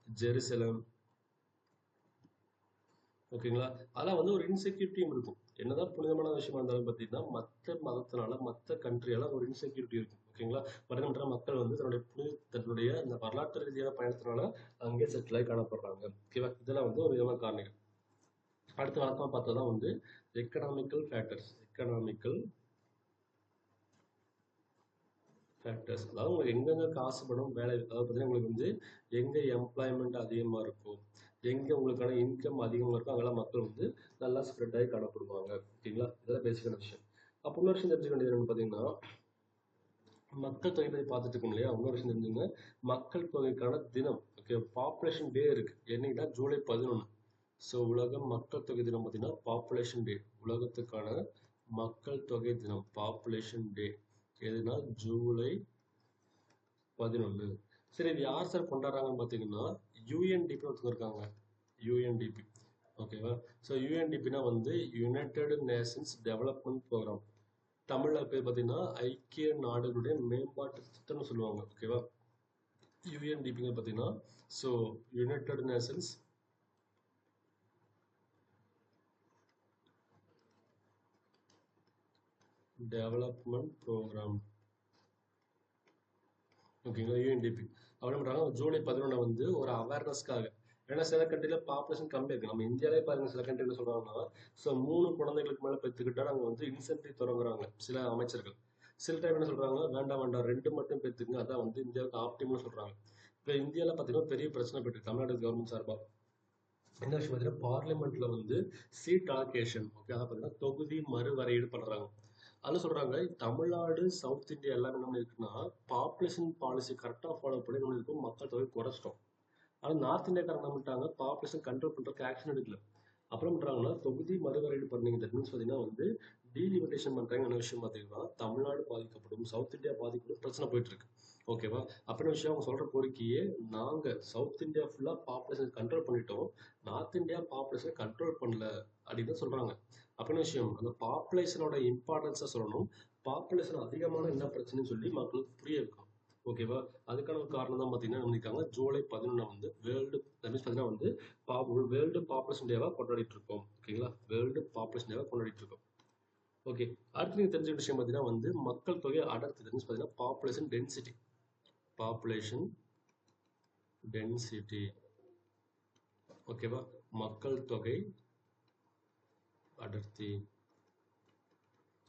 ஜெருசலம் ஓகேங்களா. அதெல்லாம் வந்து ஒரு இன்செக்யூரிட்டியும் இருக்கும். என்னதான் புனிதமான விஷயமா இருந்தாலும் பார்த்தீங்கன்னா மற்ற மதத்தினால மற்ற கண்ட்ரியால ஒரு இன்செக்யூரிட்டி இருக்கும். ஓகேங்களா? வருகின்ற மக்கள் வந்து தன்னுடைய அந்த வரலாற்று ரீதியான பயணத்தினால அங்கே செட்டில் ஆகி காணப்படுறாங்க. ஓகேவா? இதெல்லாம் வந்து ஒரு விதமான காரணிகள். அடுத்த வழக்கமா பார்த்தா வந்து எக்கனாமிக்கல் ஃபேக்டர்ஸ். எக்கனாமிக்கல் ஃபேக்டர்ஸ் அதாவது உங்களுக்கு எங்கெங்க காசு படும் வேலை, அதாவது பார்த்தீங்கன்னா உங்களுக்கு வந்து எங்க எம்ப்ளாய்மெண்ட் அதிகமா இருக்கும், எங்க உங்களுக்கான இன்கம் அதிகமா இருக்கும், அங்கெல்லாம் மக்கள் வந்து நல்லா ஸ்ப்ரெட் ஆகி காணப்படுவாங்க. ஓகேங்களா? இதெல்லாம் பேசிக்கான விஷயம். அப்போ இன்னொரு விஷயம் தெரிஞ்சுக்க வேண்டியது என்னன்னு பார்த்தீங்கன்னா, மக்கள் தொகை பற்றி பார்த்துட்டு இருக்கோம் இல்லையா? இன்னொரு விஷயம் தெரிஞ்சுங்க, மக்கள் தொகைக்கான தினம், ஓகே, பாப்புலேஷன் டே இருக்கு. என்னைக்குன்னா ஜூலை 11. ஸோ உலக மக்கள் தொகை தினம் பார்த்தீங்கன்னா பாப்புலேஷன் டே. உலகத்துக்கான மக்கள் தொகை தினம் பாப்புலேஷன் டே எதுனா ஜூலை 11. சரி, இது யார் சார் கொண்டாடுறாங்கன்னு பார்த்தீங்கன்னா யூஎன்டிபி ஒருத்தவங்க இருக்காங்க. யூஎன்டிபி, ஓகேவா? ஸோ யூஎன்டிபினா வந்து யுனைடெட் நேஷன்ஸ் டெவலப்மெண்ட் ப்ரோக்ராம். தமிழில் பேர் பார்த்தீங்கன்னா ஐக்கிய நாடுகளுடைய மேம்பாட்டு திட்டம்னு சொல்லுவாங்க. ஓகேவா? யூஎன்டிபிங்க பார்த்தீங்கன்னா so United Nations Development Programme. ஓகேங்களா? யூஎன்டிபி அப்படி பண்ணுறாங்க. ஜூலை 11 வந்து ஒரு அவேர்னஸ்க்காக. ஏன்னா சில கண்ட்ரியில் பாப்புலேஷன் கம்மியாக இருக்குது. நம்ம இந்தியாவிலே பாருங்க, சில கண்ட்ரி என்ன சொல்கிறாங்கன்னா, ஸோ 3 குழந்தைகளுக்கு மேலே பெற்றுக்கிட்டா நாங்கள் வந்து இன்சென்டிவ் தொடங்குறாங்க சில அமைச்சர்கள். சில டைம் என்ன சொல்கிறாங்க, வேண்டாம் வேண்டாம் 2 மட்டும் பெற்றுக்குங்க, அதான் வந்து இந்தியாவுக்கு ஆப்டிமம்னு சொல்கிறாங்க. இப்போ இந்தியாவில் பார்த்தீங்கன்னா பெரிய பிரச்சனை போயிட்டு தமிழ்நாடு கவர்மெண்ட் சார்பாக என்ன விஷயம் பார்த்தீங்கன்னா, பார்லிமெண்ட்ல வந்து சீட் அலோகேஷன், ஓகே, அதை பார்த்தீங்கன்னா தொகுதி மறுவரையீடு பண்ணுறாங்க. அதில் சொல்கிறாங்க, தமிழ்நாடு சவுத் இந்தியா எல்லாமே என்ன இருக்குன்னா பாப்புலேஷன் பாலிசி கரெக்டாக ஃபாலோ பண்ணி நம்ம இருக்கும், மக்கள் தொகை குறைச்சிட்டோம். ஆனால் நார்த் இந்தியாக்காரங்க என்ன பண்ணிட்டாங்க, பாப்புலேஷன் கண்ட்ரோல் பண்ணுறதுக்கு ஆக்ஷன் எடுக்கல. அப்புறம் பண்ணுறாங்கன்னா தொகுதி மறுவரையீடு பண்ணீங்க. தட் மீன்ஸ் பார்த்தீங்கன்னா வந்து டீலிமிட்டேஷன் பண்ணுறாங்க. என்ன விஷயம் பார்த்தீங்கன்னா தமிழ்நாடு பாதிக்கப்படும், சவுத் இந்தியா பாதிக்கப்படும் பிரச்சனை போயிட்டு இருக்கு. ஓகேவா? அப்படின்னு விஷயம் அவங்க சொல்கிற கோரிக்கையே, நாங்கள் சவுத் இந்தியா ஃபுல்லாக பாப்புலேஷன் கண்ட்ரோல் பண்ணிட்டோம், நார்த் இந்தியா பாப்புலேஷன் கண்ட்ரோல் பண்ணல அப்படின்னு தான் சொல்கிறாங்க. அப்படின்னு விஷயம் அந்த பாப்புலேஷனோட இம்பார்ட்டன்ஸாக சொல்லணும். பாப்புலேஷன் அதிகமான என்ன பிரச்சனைன்னு சொல்லி மக்களுக்கு புரிய வைக்கணும். ஓகேவா? அதுக்கான ஒரு காரணம் தான் பார்த்தீங்கன்னா நினைக்காங்க ஜூலை 11 வந்து வேர்ல்டு, தட் மீன்ஸ் பார்த்தீங்கன்னா வந்து வேர்ல்டு பாப்புலேஷன் டேவாக கொண்டாடிட்டு இருக்கோம். ஓகேங்களா? வேர்ல்டு பாப்புலேஷன் டேவாக கொண்டாடிட்டு இருக்கோம். ஓகே, அடுத்து நீங்கள் தெரிஞ்ச விஷயம் பார்த்தீங்கன்னா வந்து மக்கள் தொகை அடர்த்தி, தட் மீன்ஸ் பார்த்தீங்கன்னா பாப்புலேஷன் டென்சிட்டி. பாப்புலேஷன் டென்சிட்டி, ஓகேவா? மக்கள் தொகை அடர்த்தி,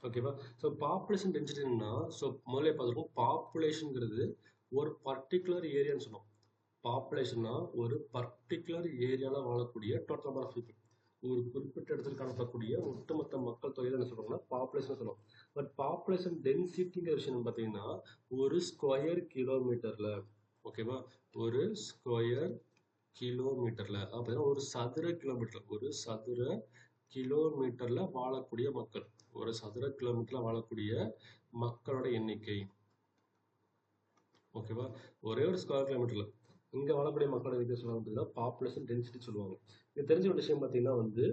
ஓகேவா? ஸோ பாப்புலேஷன் டென்சிட்டின்னா, ஸோ முதல்ல பார்த்துருக்கோம், பாப்புலேஷனுங்கிறது ஒரு பர்டிகுலர் ஏரியான்னு சொன்னோம். பாப்புலேஷன்னா ஒரு பர்டிகுலர் ஏரியாவில் வாழக்கூடிய டோட்டல் நம்பர் ஆஃப் பீப்புள். ஒரு குறிப்பிட்ட இடத்துல காணப்படக்கூடிய ஒட்டுமொத்த மக்கள் தொகை என்ன சொல்றோம்னா பாப்புலேஷன் சொல்லுவோம். பட் பாப்புலேஷன் டென்சிட்டிங்கிற விஷயம் பார்த்தீங்கன்னா ஒரு ஸ்கொயர் கிலோமீட்டர்ல, ஓகேவா? ஒரு ஸ்கொயர் கிலோமீட்டர்ல, அப்படின்னா ஒரு சதுர கிலோமீட்டர், ஒரு சதுர கிலோமீட்டர்ல வாழக்கூடிய மக்கள், ஒரு சதுர கிலோமீட்டர்ல வாழக்கூடிய மக்களோட எண்ணிக்கை. ஓகேவா? ஒரே ஒரு ஸ்கொயர் கிலோமீட்டர்ல இங்க வாழக்கூடிய மக்களோட எண்ணிக்கை சொல்லுவாங்க, பாப்புலேஷன் டென்சிட்டி சொல்லுவாங்க. இது தெரிஞ்ச ஒரு விஷயம் பார்த்தீங்கன்னா வந்து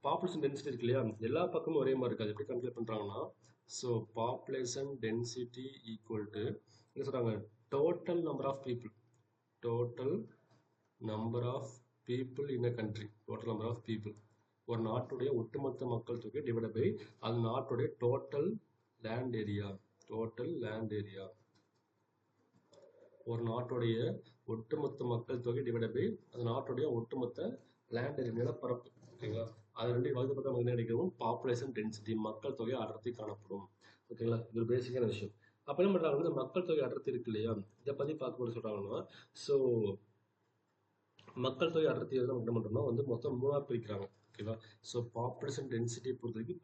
பாப்புலேஷன் டென்சிட்டி இருக்கு இல்லையா, எல்லா பக்கமும் ஒரே மாதிரி இருக்காது. எப்படி கல்குலேட் பண்றாங்கன்னா, so population density equal to என்ன சொல்றாங்க, total number of people, total number of people in a country, total number of people, ஒரு நாட்டுடைய ஒட்டுமொத்த மக்கள் தொகை டிவைட் பை அது நாட்டுடைய total land area, total land area. ஒரு நாட்டுடைய ஒட்டுமொத்த மக்கள் தொகை டிவைட் பை அது நாட்டுடைய ஒட்டுமொத்த லேண்ட் ஏரியா, நிலப்பரப்பு. ஓகேங்களா? அது ரெண்டு வகுக்கப்பட்ட என்ன கிடைக்கும், பாப்புலேஷன் டென்சிட்டி, மக்கள் தொகை அடர்த்தி காணப்படும். ஓகேங்களா? இது ஒரு பேசிக்கான விஷயம். அப்போ என்ன பண்றாங்க வந்து மக்கள் தொகை அடர்த்தி இருக்கு இல்லையா, இதை பத்தி பார்க்கும்போது சொல்றாங்கன்னா, ஸோ மக்கள் தொகை அடர்த்தி நம்ம என்ன பண்றோம்னா வந்து மொத்தம் மூணா பிரிக்கிறாங்க. ஓகேவா? ஸோ பாப்புலேஷன் டென்சிட்டி பொறுத்த வரைக்கும்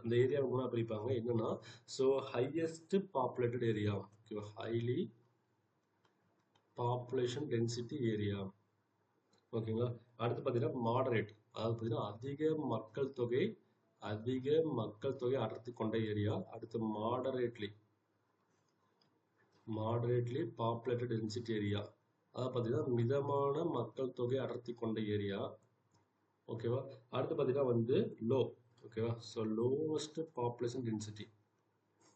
இந்த ஏரியாவை மூணா பிரிப்பாங்க. என்னன்னா, ஸோ ஹையஸ்ட் பாப்புலேட்டட் ஏரியா, ஓகேவா, ஹைலி பாப்புலேஷன் டென்சிட்டி ஏரியா. ஓகேங்களா? அடுத்து பார்த்தீங்கன்னா மாடரேட், அதாவது பார்த்தீங்கன்னா அதிக மக்கள் தொகை அடர்த்தி கொண்ட ஏரியா. அடுத்து மாடரேட்லி பாப்புலேட்டட் டென்சிட்டி ஏரியா, அதாவது பார்த்தீங்கன்னா மிதமான மக்கள் தொகை அடர்த்தி கொண்ட ஏரியா. ஓகேவா? அடுத்து பார்த்தீங்கன்னா வந்து லோ, ஓகேவா? ஸோ லோவஸ்ட் பாப்புலேஷன் டென்சிட்டி,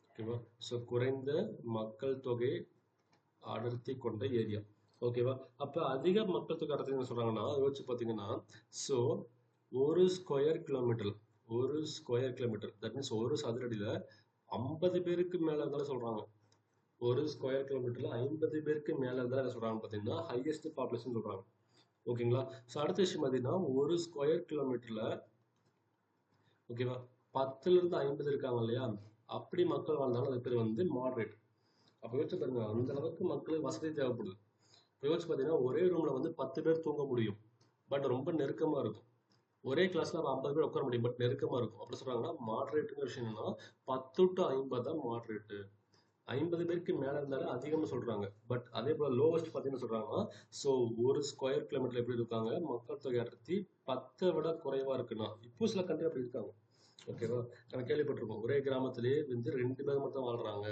ஓகேவா? ஸோ குறைந்த மக்கள் தொகை அடர்த்தி கொண்ட ஏரியா. ஓகேவா? அப்போ அதிக மக்கள் தொகை அடர்த்தி என்ன சொல்றாங்கன்னா யோசிச்சு பார்த்தீங்கன்னா, ஸோ ஒரு ஸ்கொயர் கிலோமீட்டர், ஒரு ஸ்கொயர் கிலோமீட்டர், தட் மீன்ஸ் ஒரு சதுரடியில 50 பேருக்கு மேல இருந்தாலும் சொல்றாங்க. ஒரு ஸ்கொயர் கிலோமீட்டர்ல 50 பேருக்கு மேல இருந்தாலும் என்ன சொல்றாங்க பாத்தீங்கன்னா ஹையஸ்ட் பாப்புலேஷன் சொல்றாங்க. ஓகேங்களா? ஸோ அடுத்த விஷயம் பார்த்தீங்கன்னா ஒரு ஸ்கொயர் கிலோமீட்டர்ல ஓகேவா 10ல இருந்து 50 இருக்காங்க இல்லையா, அப்படி மக்கள் வாழ்ந்தாலும் அது பேர் வந்து மாடரேட். அப்போ யோசிச்சு பாருங்க, அந்த அளவுக்கு மக்களுக்கு வசதி தேவைப்படுது. இப்போ யோசிச்சு பார்த்தீங்கன்னா ஒரே ரூம்ல வந்து 10 பேர் தூங்க முடியும், பட் ரொம்ப நெருக்கமா இருக்கும். ஒரே கிளாஸ்ல 50 பேர் உட்கார முடியும், பட் நெருக்கமா இருக்கும். அப்படி சொல்றாங்கன்னா மாடரேட்டுங்கிற விஷயம் என்னன்னா 10 டு 50 தான் மாடரேட்டு. 50 பேருக்கு மேல இருந்தாலும் அதிகம்னு சொல்றாங்க. பட் அதே போல லோவஸ்ட் பார்த்தீங்கன்னு சொல்றாங்கன்னா, ஸோ ஒரு ஸ்கொயர் கிலோமீட்டர் எப்படி இருக்காங்க, மக்கள் தொகை அடர்த்தி 10 விட குறைவா இருக்குன்னா, இப்போ சில கண்ட்ரி அப்படி இருக்காங்க. ஓகேவா? நம்ம கேள்விப்பட்டிருப்போம். ஒரே கிராமத்திலேயே வந்து 2 பேர் மட்டும் தான் வாழ்றாங்க.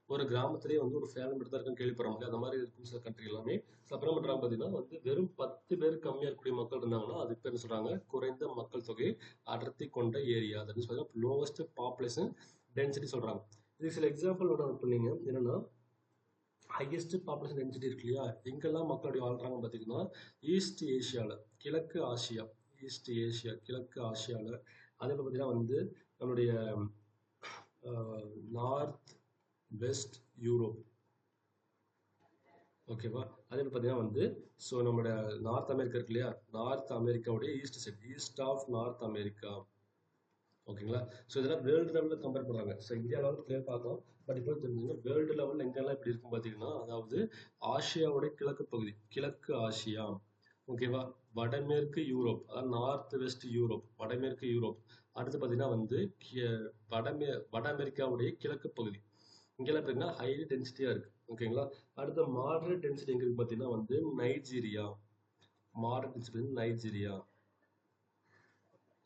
ஒரு கிராமத்திலேயே வந்து ஒரு ஃபேமிலி மட்டும் தான் இருக்குன்னு கேள்விப்படுறோம் இல்லையா? அந்த மாதிரி இருக்கும் சில கண்ட்ரி எல்லாமே. சில அப்புறம் பண்றாங்க பார்த்தீங்கன்னா, வந்து வெறும் 10 பேர் கம்மியா இருக்கக்கூடிய மக்கள் இருந்தாங்கன்னா, அதுக்கு பேர் என்ன சொல்றாங்க? குறைந்த மக்கள் தொகை அடர்த்தி கொண்ட ஏரியா. தட் மீன்ஸ் பார்த்தீங்கன்னா லோவஸ்ட் பாப்புலேஷன் டென்சிட்டி சொல்றாங்க. இதுக்கு சில எக்ஸாம்பிள் நோட் பண்ணீங்க. என்னன்னா ஹையஸ்ட் பாப்புலேஷன் டென்சிட்டி இருக்கு இல்லையா, எங்கெல்லாம் மக்கள் அப்படி வாழ்றாங்க பார்த்தீங்கன்னா ஈஸ்ட் ஏஷியாவில், கிழக்கு ஆசியா, ஈஸ்ட் ஏஷியா கிழக்கு ஆசியாவில். அதே போல் பார்த்தீங்கன்னா வந்து நம்மளுடைய நார்த் வெஸ்ட் யூரோப். ஓகேவா? அதே போல் பார்த்தீங்கன்னா வந்து ஸோ நம்மளோட நார்த் அமெரிக்கா இருக்கு இல்லையா, நார்த் அமெரிக்காவுடைய east side, east of North America. ஓகேங்களா? ஸோ இதெல்லாம் வேர்ல்டு லெவலில் கம்பேர் பண்ணுறாங்க. ஸோ இந்தியா லெவலில் கிளியர் பார்த்தோம். பட் இப்போ தெரிஞ்சுங்க வேர்ல்டு லெவலில் எங்கெல்லாம் இப்படி இருக்கும் பார்த்தீங்கன்னா, அதாவது ஆசியாவுடைய கிழக்கு பகுதி, கிழக்கு ஆசியா. ஓகேவா? வடமேற்கு யூரோப், அதாவது நார்த் வெஸ்ட் யூரோப், வடமேற்கு யூரோப். அடுத்து பார்த்தீங்கன்னா வந்து வட அமெரிக்காவுடைய கிழக்கு பகுதி. இங்கெல்லாம் பார்த்தீங்கன்னா ஹை டென்சிட்டியாக இருக்கு. ஓகேங்களா? அடுத்த மாடரேட் டென்சிட்டி எங்க இருக்கு பார்த்தீங்கன்னா வந்து Nigeria. Moderate density Nigeria,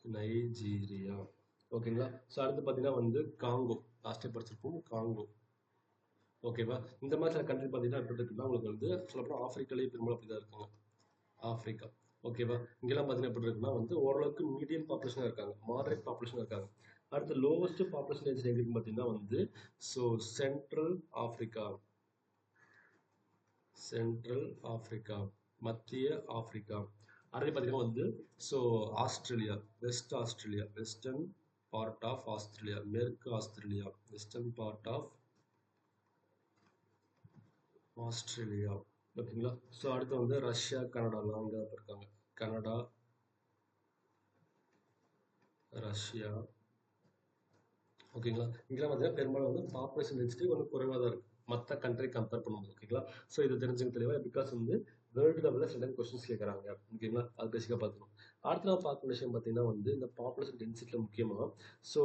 Nigeria. ஓகேங்களா? ஸோ அடுத்து பார்த்தீங்கன்னா வந்து காங்கோ, லாஸ்ட் படிச்சிருப்போம் காங்கோ. ஓகேவா? இந்த மாதிரி சில கண்ட்ரி பார்த்தீங்கன்னா எப்படி இருக்குன்னா உங்களுக்கு வந்து சொல்லப்போனால் ஆப்பிரிக்காலேயே பெரும்பாலும் அப்படி தான் இருக்காங்க. ஆப்பிரிக்கா. ஓகேவா? இங்கெல்லாம் பார்த்தீங்கன்னா எப்படி இருக்குன்னா வந்து ஓரளவுக்கு மீடியம் பாப்புலேஷனாக இருக்காங்க, மாடரேட் பாப்புலேஷனாக இருக்காங்க. அடுத்து லோவஸ்ட் பாப்புலேஷன் எங்க இருக்குன்னு பார்த்தீங்கன்னா வந்து so central Africa, central Africa, மத்திய ஆப்பிரிக்கா. அடுத்து பார்த்தீங்கன்னா வந்து so Australia, west Australia, western part of Australia, மேற்கு Australia, western part of Australia. ஓகேங்களா? ஸோ அடுத்து வந்து ரஷ்யா, கனடாலாம் அங்கே இருக்காங்க. Canada, Russia. ஓகேங்களா? இங்கெல்லாம் பார்த்தீங்கன்னா பெரும்பாலும் வந்து பாப்புலேஷன் டென்சிட்டி கொஞ்சம் குறைவாக தான் இருக்கு மற்ற கண்ட்ரி கம்பேர் பண்ணும்போது. ஓகேங்களா? ஸோ இது தெரிஞ்சுக்க தெளிவாக, பிகாஸ் வந்து வேர்ல்டு லெவலில் சில கொஸ்டின்ஸ் கேட்குறாங்க. ஓகேங்களா? அது பேசிக்காக பார்த்துக்கணும். அடுத்து நான் பார்க்குற விஷயம் பார்த்தீங்கன்னா வந்து இந்த பாப்புலேஷன் டென்சிட்டியில் முக்கியமாக ஸோ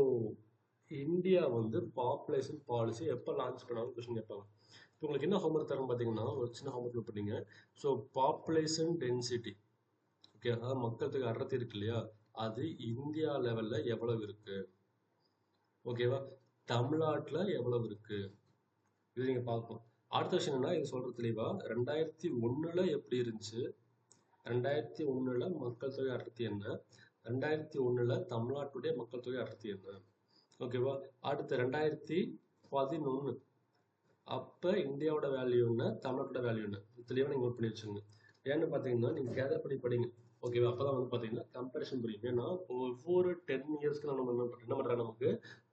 இந்தியா வந்து பாப்புலேஷன் பாலிசி எப்போ லான்ச் பண்ணாலும் கொஸ்டின் கேட்பாங்க. இப்போ உங்களுக்கு என்ன ஹோம்ஒர்க் தரணும் பார்த்தீங்கன்னா, ஒரு சின்ன ஹோம்ஒர்க் பண்ணீங்க. ஸோ பாப்புலேஷன் டென்சிட்டி, ஓகே, அதாவது மக்கள் தொகை அடர்த்தி இருக்கு இல்லையா, அது இந்தியா லெவலில் எவ்வளவு இருக்கு, ஓகேவா, தமிழ்நாட்டில் எவ்வளவு இருக்கு, இது நீங்கள் பார்க்கணும். அடுத்த விஷயம் என்னன்னா, இது சொல்கிறது தெளிவாக 2001 எப்படி இருந்துச்சு, 2001 மக்கள் தொகை அடர்த்தி என்ன, 2001 தமிழ்நாட்டுடைய மக்கள் தொகை அடர்த்தி என்ன, ஓகேவா. அடுத்து 2011 அப்போ இந்தியாவோட வேல்யூ என்ன, தமிழ்நாட்டோட வேல்யூ என்ன, தெளிவாக நீங்கள் நோட் பண்ணி வச்சுங்க. ஏன்னு பார்த்தீங்கன்னா நீங்கள் கேதர் பண்ணி படிங்க. ஓகேவா? அப்போ தான் வந்து பார்த்தீங்கன்னா கம்பேரிஷன் புரியும். ஏன்னா ஒவ்வொரு 10 இயர்ஸ்க்கு நம்ம என்ன பண்ணுறாங்க, நமக்கு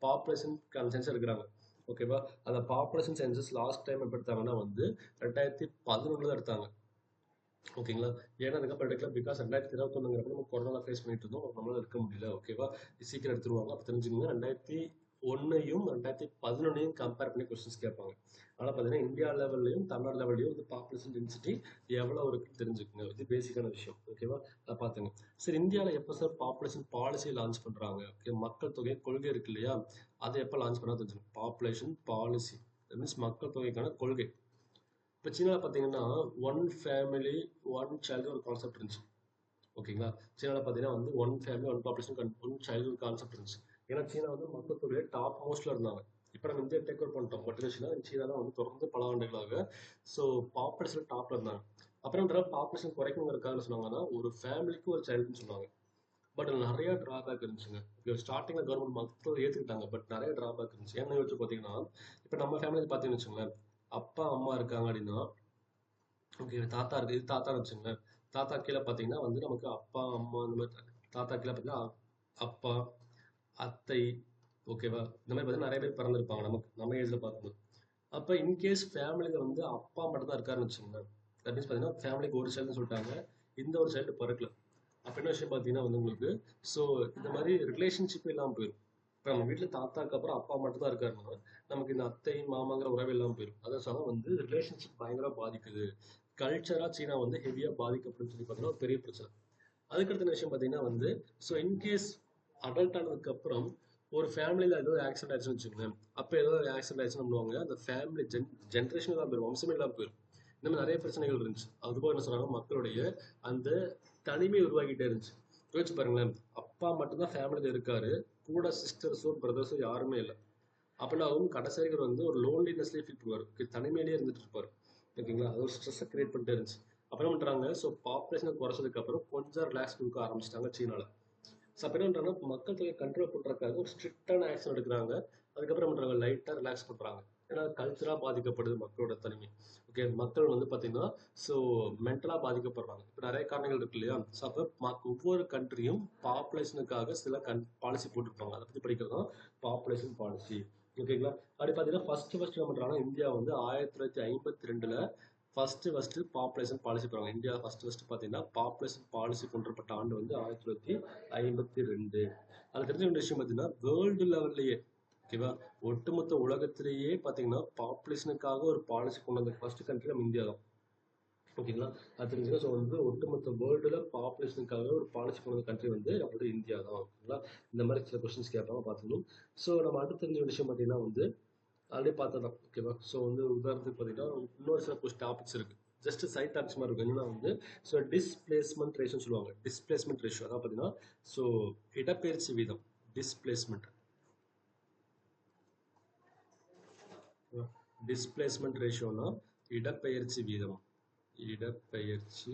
பாப்புலேஷன் சென்சஸ் எடுக்கிறாங்க. ஓகேவா? அந்த பாப்புலேஷன் சென்சஸ் லாஸ்ட் டைம் எப்போ எடுத்தாங்கன்னா வந்து 2011 தான் எடுத்தாங்க. ஓகேங்களா? ஏன்னா அதுக்கப்புறம் எடுக்கல, பிகாஸ் 2021 நம்ம கொரோனா ஃபேஸ் பண்ணிட்டு இருந்தோம், நம்மளால இருக்க முடியல. ஓகேவா? சீக்கிரம் எடுத்துருவாங்க. அப்போ தெரிஞ்சுக்கோங்க 2001 2011 கம்பேர் பண்ணி கொஸ்டின்ஸ் கேட்பாங்க. ஆனால் பார்த்தீங்கன்னா இந்தியா லெவல்லையும் தமிழ்நாடு லெவல்லையும் வந்து பாப்புலேஷன் டென்சிட்டி எவ்வளோ இருக்குன்னு தெரிஞ்சுக்கோங்க. இது பேசிக்கான விஷயம். ஓகேவா? அதை பார்த்துங்க. சரி, இந்தியாவில் எப்போ சார் பாப்புலேஷன் பாலிசி லான்ச் பண்ணுறாங்க? ஓகே, மக்கள் தொகை கொள்கை இருக்கு இல்லையா, அதை எப்போ லான்ச் பண்ணால் தெரிஞ்சுக்கணும். பாப்புலேஷன் பாலிசி மீன்ஸ் மக்கள் தொகைக்கான கொள்கை. இப்போ சீனாவில் பார்த்தீங்கன்னா ஒன் ஃபேமிலி ஒன் சைல்டு ஒரு கான்செப்ட் இருந்துச்சு. ஓகேங்களா? சீனாவில் பார்த்தீங்கன்னா வந்து one family one population one child ஒரு கான்செப்ட் இருந்துச்சு. ஏன்னா சீனா வந்து மக்கள் தொகையை டாப் மோஸ்ட்ல இருந்தாங்க. இப்போ நம்ம இந்தியா டேக் ஓவர் பண்ணிட்டோம். பட் சீனா தான் வந்து தொடர்ந்து பல ஆண்டுகளாக ஸோ பாப்புலேஷன் டாப்ல இருந்தாங்க. அப்புறம் பாப்புலேஷன் குறைக்கணுங்கிறதுக்காக சொன்னாங்கன்னா ஒரு ஃபேமிலிக்கு ஒரு சைல்டுன்னு சொன்னாங்க. பட் நிறைய டிராபேக் இருந்துச்சுங்க. ஸ்டார்டிங்ல கவர்மெண்ட் மக்கள் ஏற்றுக்கிட்டாங்க, பட் நிறைய டிராபேக் இருந்துச்சு. என்ன யோசிச்சு பார்த்தீங்கன்னா, இப்போ நம்ம ஃபேமிலி பார்த்தீங்கன்னு வச்சுங்களேன், அப்பா அம்மா இருக்காங்க அப்படின்னா, ஓகே, தாத்தா இருக்கு, இது தாத்தான்னு வச்சுங்களேன். தாத்தா கீழே பார்த்தீங்கன்னா வந்து நமக்கு அப்பா அம்மா இந்த மாதிரி, தாத்தா கீழே பார்த்தீங்கன்னா அப்பா, அத்தை, ஓகேவா? இந்த மாதிரி பார்த்தீங்கன்னா நிறைய பேர் பிறந்திருப்பாங்க நம்ம ஏஜ்ல பார்க்கும்போது. அப்போ இன்கேஸ் ஃபேமிலியில் வந்து அப்பா மட்டும் தான் இருக்காருன்னு வச்சுக்கோங்களேன். தட் மீன்ஸ் பார்த்தீங்கன்னா ஃபேமிலிக்கு ஒரு சைல்டுன்னு சொல்லிட்டாங்க, இந்த ஒரு சைல்டு பிறக்கல. அப்போ என்ன விஷயம் பார்த்தீங்கன்னா வந்து உங்களுக்கு ஸோ இந்த மாதிரி ரிலேஷன்ஷிப் இல்லாமல் போயிடும். இப்போ நம்ம வீட்டில் தாத்தாக்கு அப்புறம் அப்பா மட்டும் தான் இருக்காருன்னா நமக்கு இந்த அத்தை மாமாங்கிற உறவு இல்லாமல் போயிடும். அதை சொன்னா வந்து ரிலேஷன்ஷிப் பயங்கரமாக பாதிக்குது. கல்ச்சராக சீனா வந்து ஹெவியாக பாதிக்கப்படுன்னு சொல்லி பார்த்தீங்கன்னா ஒரு பெரிய பிரச்சனை. அதுக்கடுத்த விஷயம் பார்த்தீங்கன்னா வந்து ஸோ இன்கேஸ் அடல்ட் ஆனதுக்கு அப்புறம் ஒரு ஃபேமிலியில் ஏதோ ஆக்சிடென்ட் ஆச்சுன்னு வச்சுக்கோங்களேன். அப்போ ஏதோ ஆக்சிடென்ட் ஆச்சுன்னு பண்ணுவாங்க, அந்த ஃபேமிலி ஜென்ரேஷன் தான் போயிடும், வம்சமே இல்லாமல் போயிடும். இந்த மாதிரி நிறைய பிரச்சனைகள் இருந்துச்சு. அதுபோக என்ன சொன்னாங்க, மக்களுடைய அந்த தனிமை உருவாக்கிட்டே இருந்துச்சு. யோசிச்சு பாருங்களேன், அப்பா மட்டும்தான் ஃபேமிலியில் இருக்காரு, கூட சிஸ்டர்ஸோ பிரதர்ஸோ யாருமே இல்லை. அப்படின்னா அவங்க கடைசி வரைக்கும் வந்து ஒரு லோன்லினஸ்லேயே ஃபீல் பண்ணுவார், தனிமையிலேயே இருந்துட்டு இருப்பார். ஓகேங்களா? அது ஒரு ஸ்ட்ரெஸ்ஸை கிரியேட் பண்ணிட்டே இருந்துச்சு. அப்புறம் என்ன பண்ணுறாங்க, ஸோ பாப்புலேஷனை குறைச்சதுக்கு அப்புறம் கொஞ்சம் ரிலாக்ஸ் கொடுக்க ஆரம்பிச்சிட்டாங்க சீனால. ஸோ அப்போ என்ன பண்ணுறாங்கன்னா, மக்கள் தொகை கண்ட்ரோல் பண்ணுறதுக்காக ஒரு ஸ்ட்ரிக்டான ஆக்ஷன் எடுக்கிறாங்க. அதுக்கப்புறம் பண்ணுறாங்க, லைட்டாக ரிலாக்ஸ் பண்ணுறாங்க. ஏன்னா கல்ச்சராக பாதிக்கப்படுது மக்களோட தனிமை. ஓகே, மக்கள் வந்து பார்த்தீங்கன்னா ஸோ மென்டலாக பாதிக்கப்படுறாங்க. இப்போ நிறைய காரணங்கள் இருக்கு இல்லையா? ஸோ அப்போ ஒவ்வொரு கண்ட்ரியும் பாப்புலேஷனுக்காக சில பாலிசி போட்டுருப்பாங்க. அதை பற்றி படிக்கிறது தான் பாப்புலேஷன் பாலிசி. ஓகேங்களா? அப்படி பார்த்தீங்கன்னா ஃபர்ஸ்ட் என்ன பண்ணுறாங்கன்னா, இந்தியா வந்து 1952 ஃபர்ஸ்ட் பாப்புலேஷன் பாலிசி போடுறாங்க. இந்தியா ஃபர்ஸ்ட் பார்த்தீங்கன்னா பாப்புலேஷன் பாலிசி கொண்டுவரப்பட்ட ஆண்டு வந்து 1952. அது தெரிஞ்ச ஒரு விஷயம் பார்த்தீங்கன்னா வேர்ல்டு லெவல்லையே, ஓகேவா, ஒட்டுமொத்த உலகத்திலேயே பார்த்தீங்கன்னா பாப்புலேஷனுக்காக ஒரு பாலிசி கொண்டு வந்த ஃபர்ஸ்ட் கண்ட்ரி நம்ம இந்தியா தான். ஓகேங்களா? அது தெரிஞ்சுக்க. ஸோ வந்து ஒட்டுமொத்த வேர்ல்டுல பாப்புலேஷனுக்காக ஒரு பாலிசி கொண்டு வந்த கண்ட்ரி வந்து நம்மளோட இந்தியா தான். ஓகேங்களா? இந்த மாதிரி சில கொஸ்டின்ஸ் கேட்பாங்க, பார்த்துக்கணும். ஸோ நம்ம அடுத்து தெரிஞ்ச விஷயம் பார்த்தீங்கன்னா வந்து ஆல்ரெடி பார்த்ததான். ஓகேவா? ஸோ வந்து உதாரணத்துக்கு பார்த்தீங்கன்னா இன்னொரு சில டாபிக்ஸ் இருக்கு. ஜஸ்ட் சைட் டாபிக்ஸ் மாதிரி இருக்கும். என்னன்னா வந்து ஸோ டிஸ்பிளேஸ்மெண்ட் ரேஷியோன்னு சொல்லுவாங்க. டிஸ்பிளேஸ்மெண்ட் ரேஷியோ அதான் பார்த்தீங்கன்னா ஸோ இடப்பெயர்ச்சி வீதம். டிஸ்பிளேஸ்மெண்ட் டிஸ்பிளேஸ்மெண்ட் ரேஷியோனா இடப்பெயர்ச்சி வீதம். இடப்பெயர்ச்சி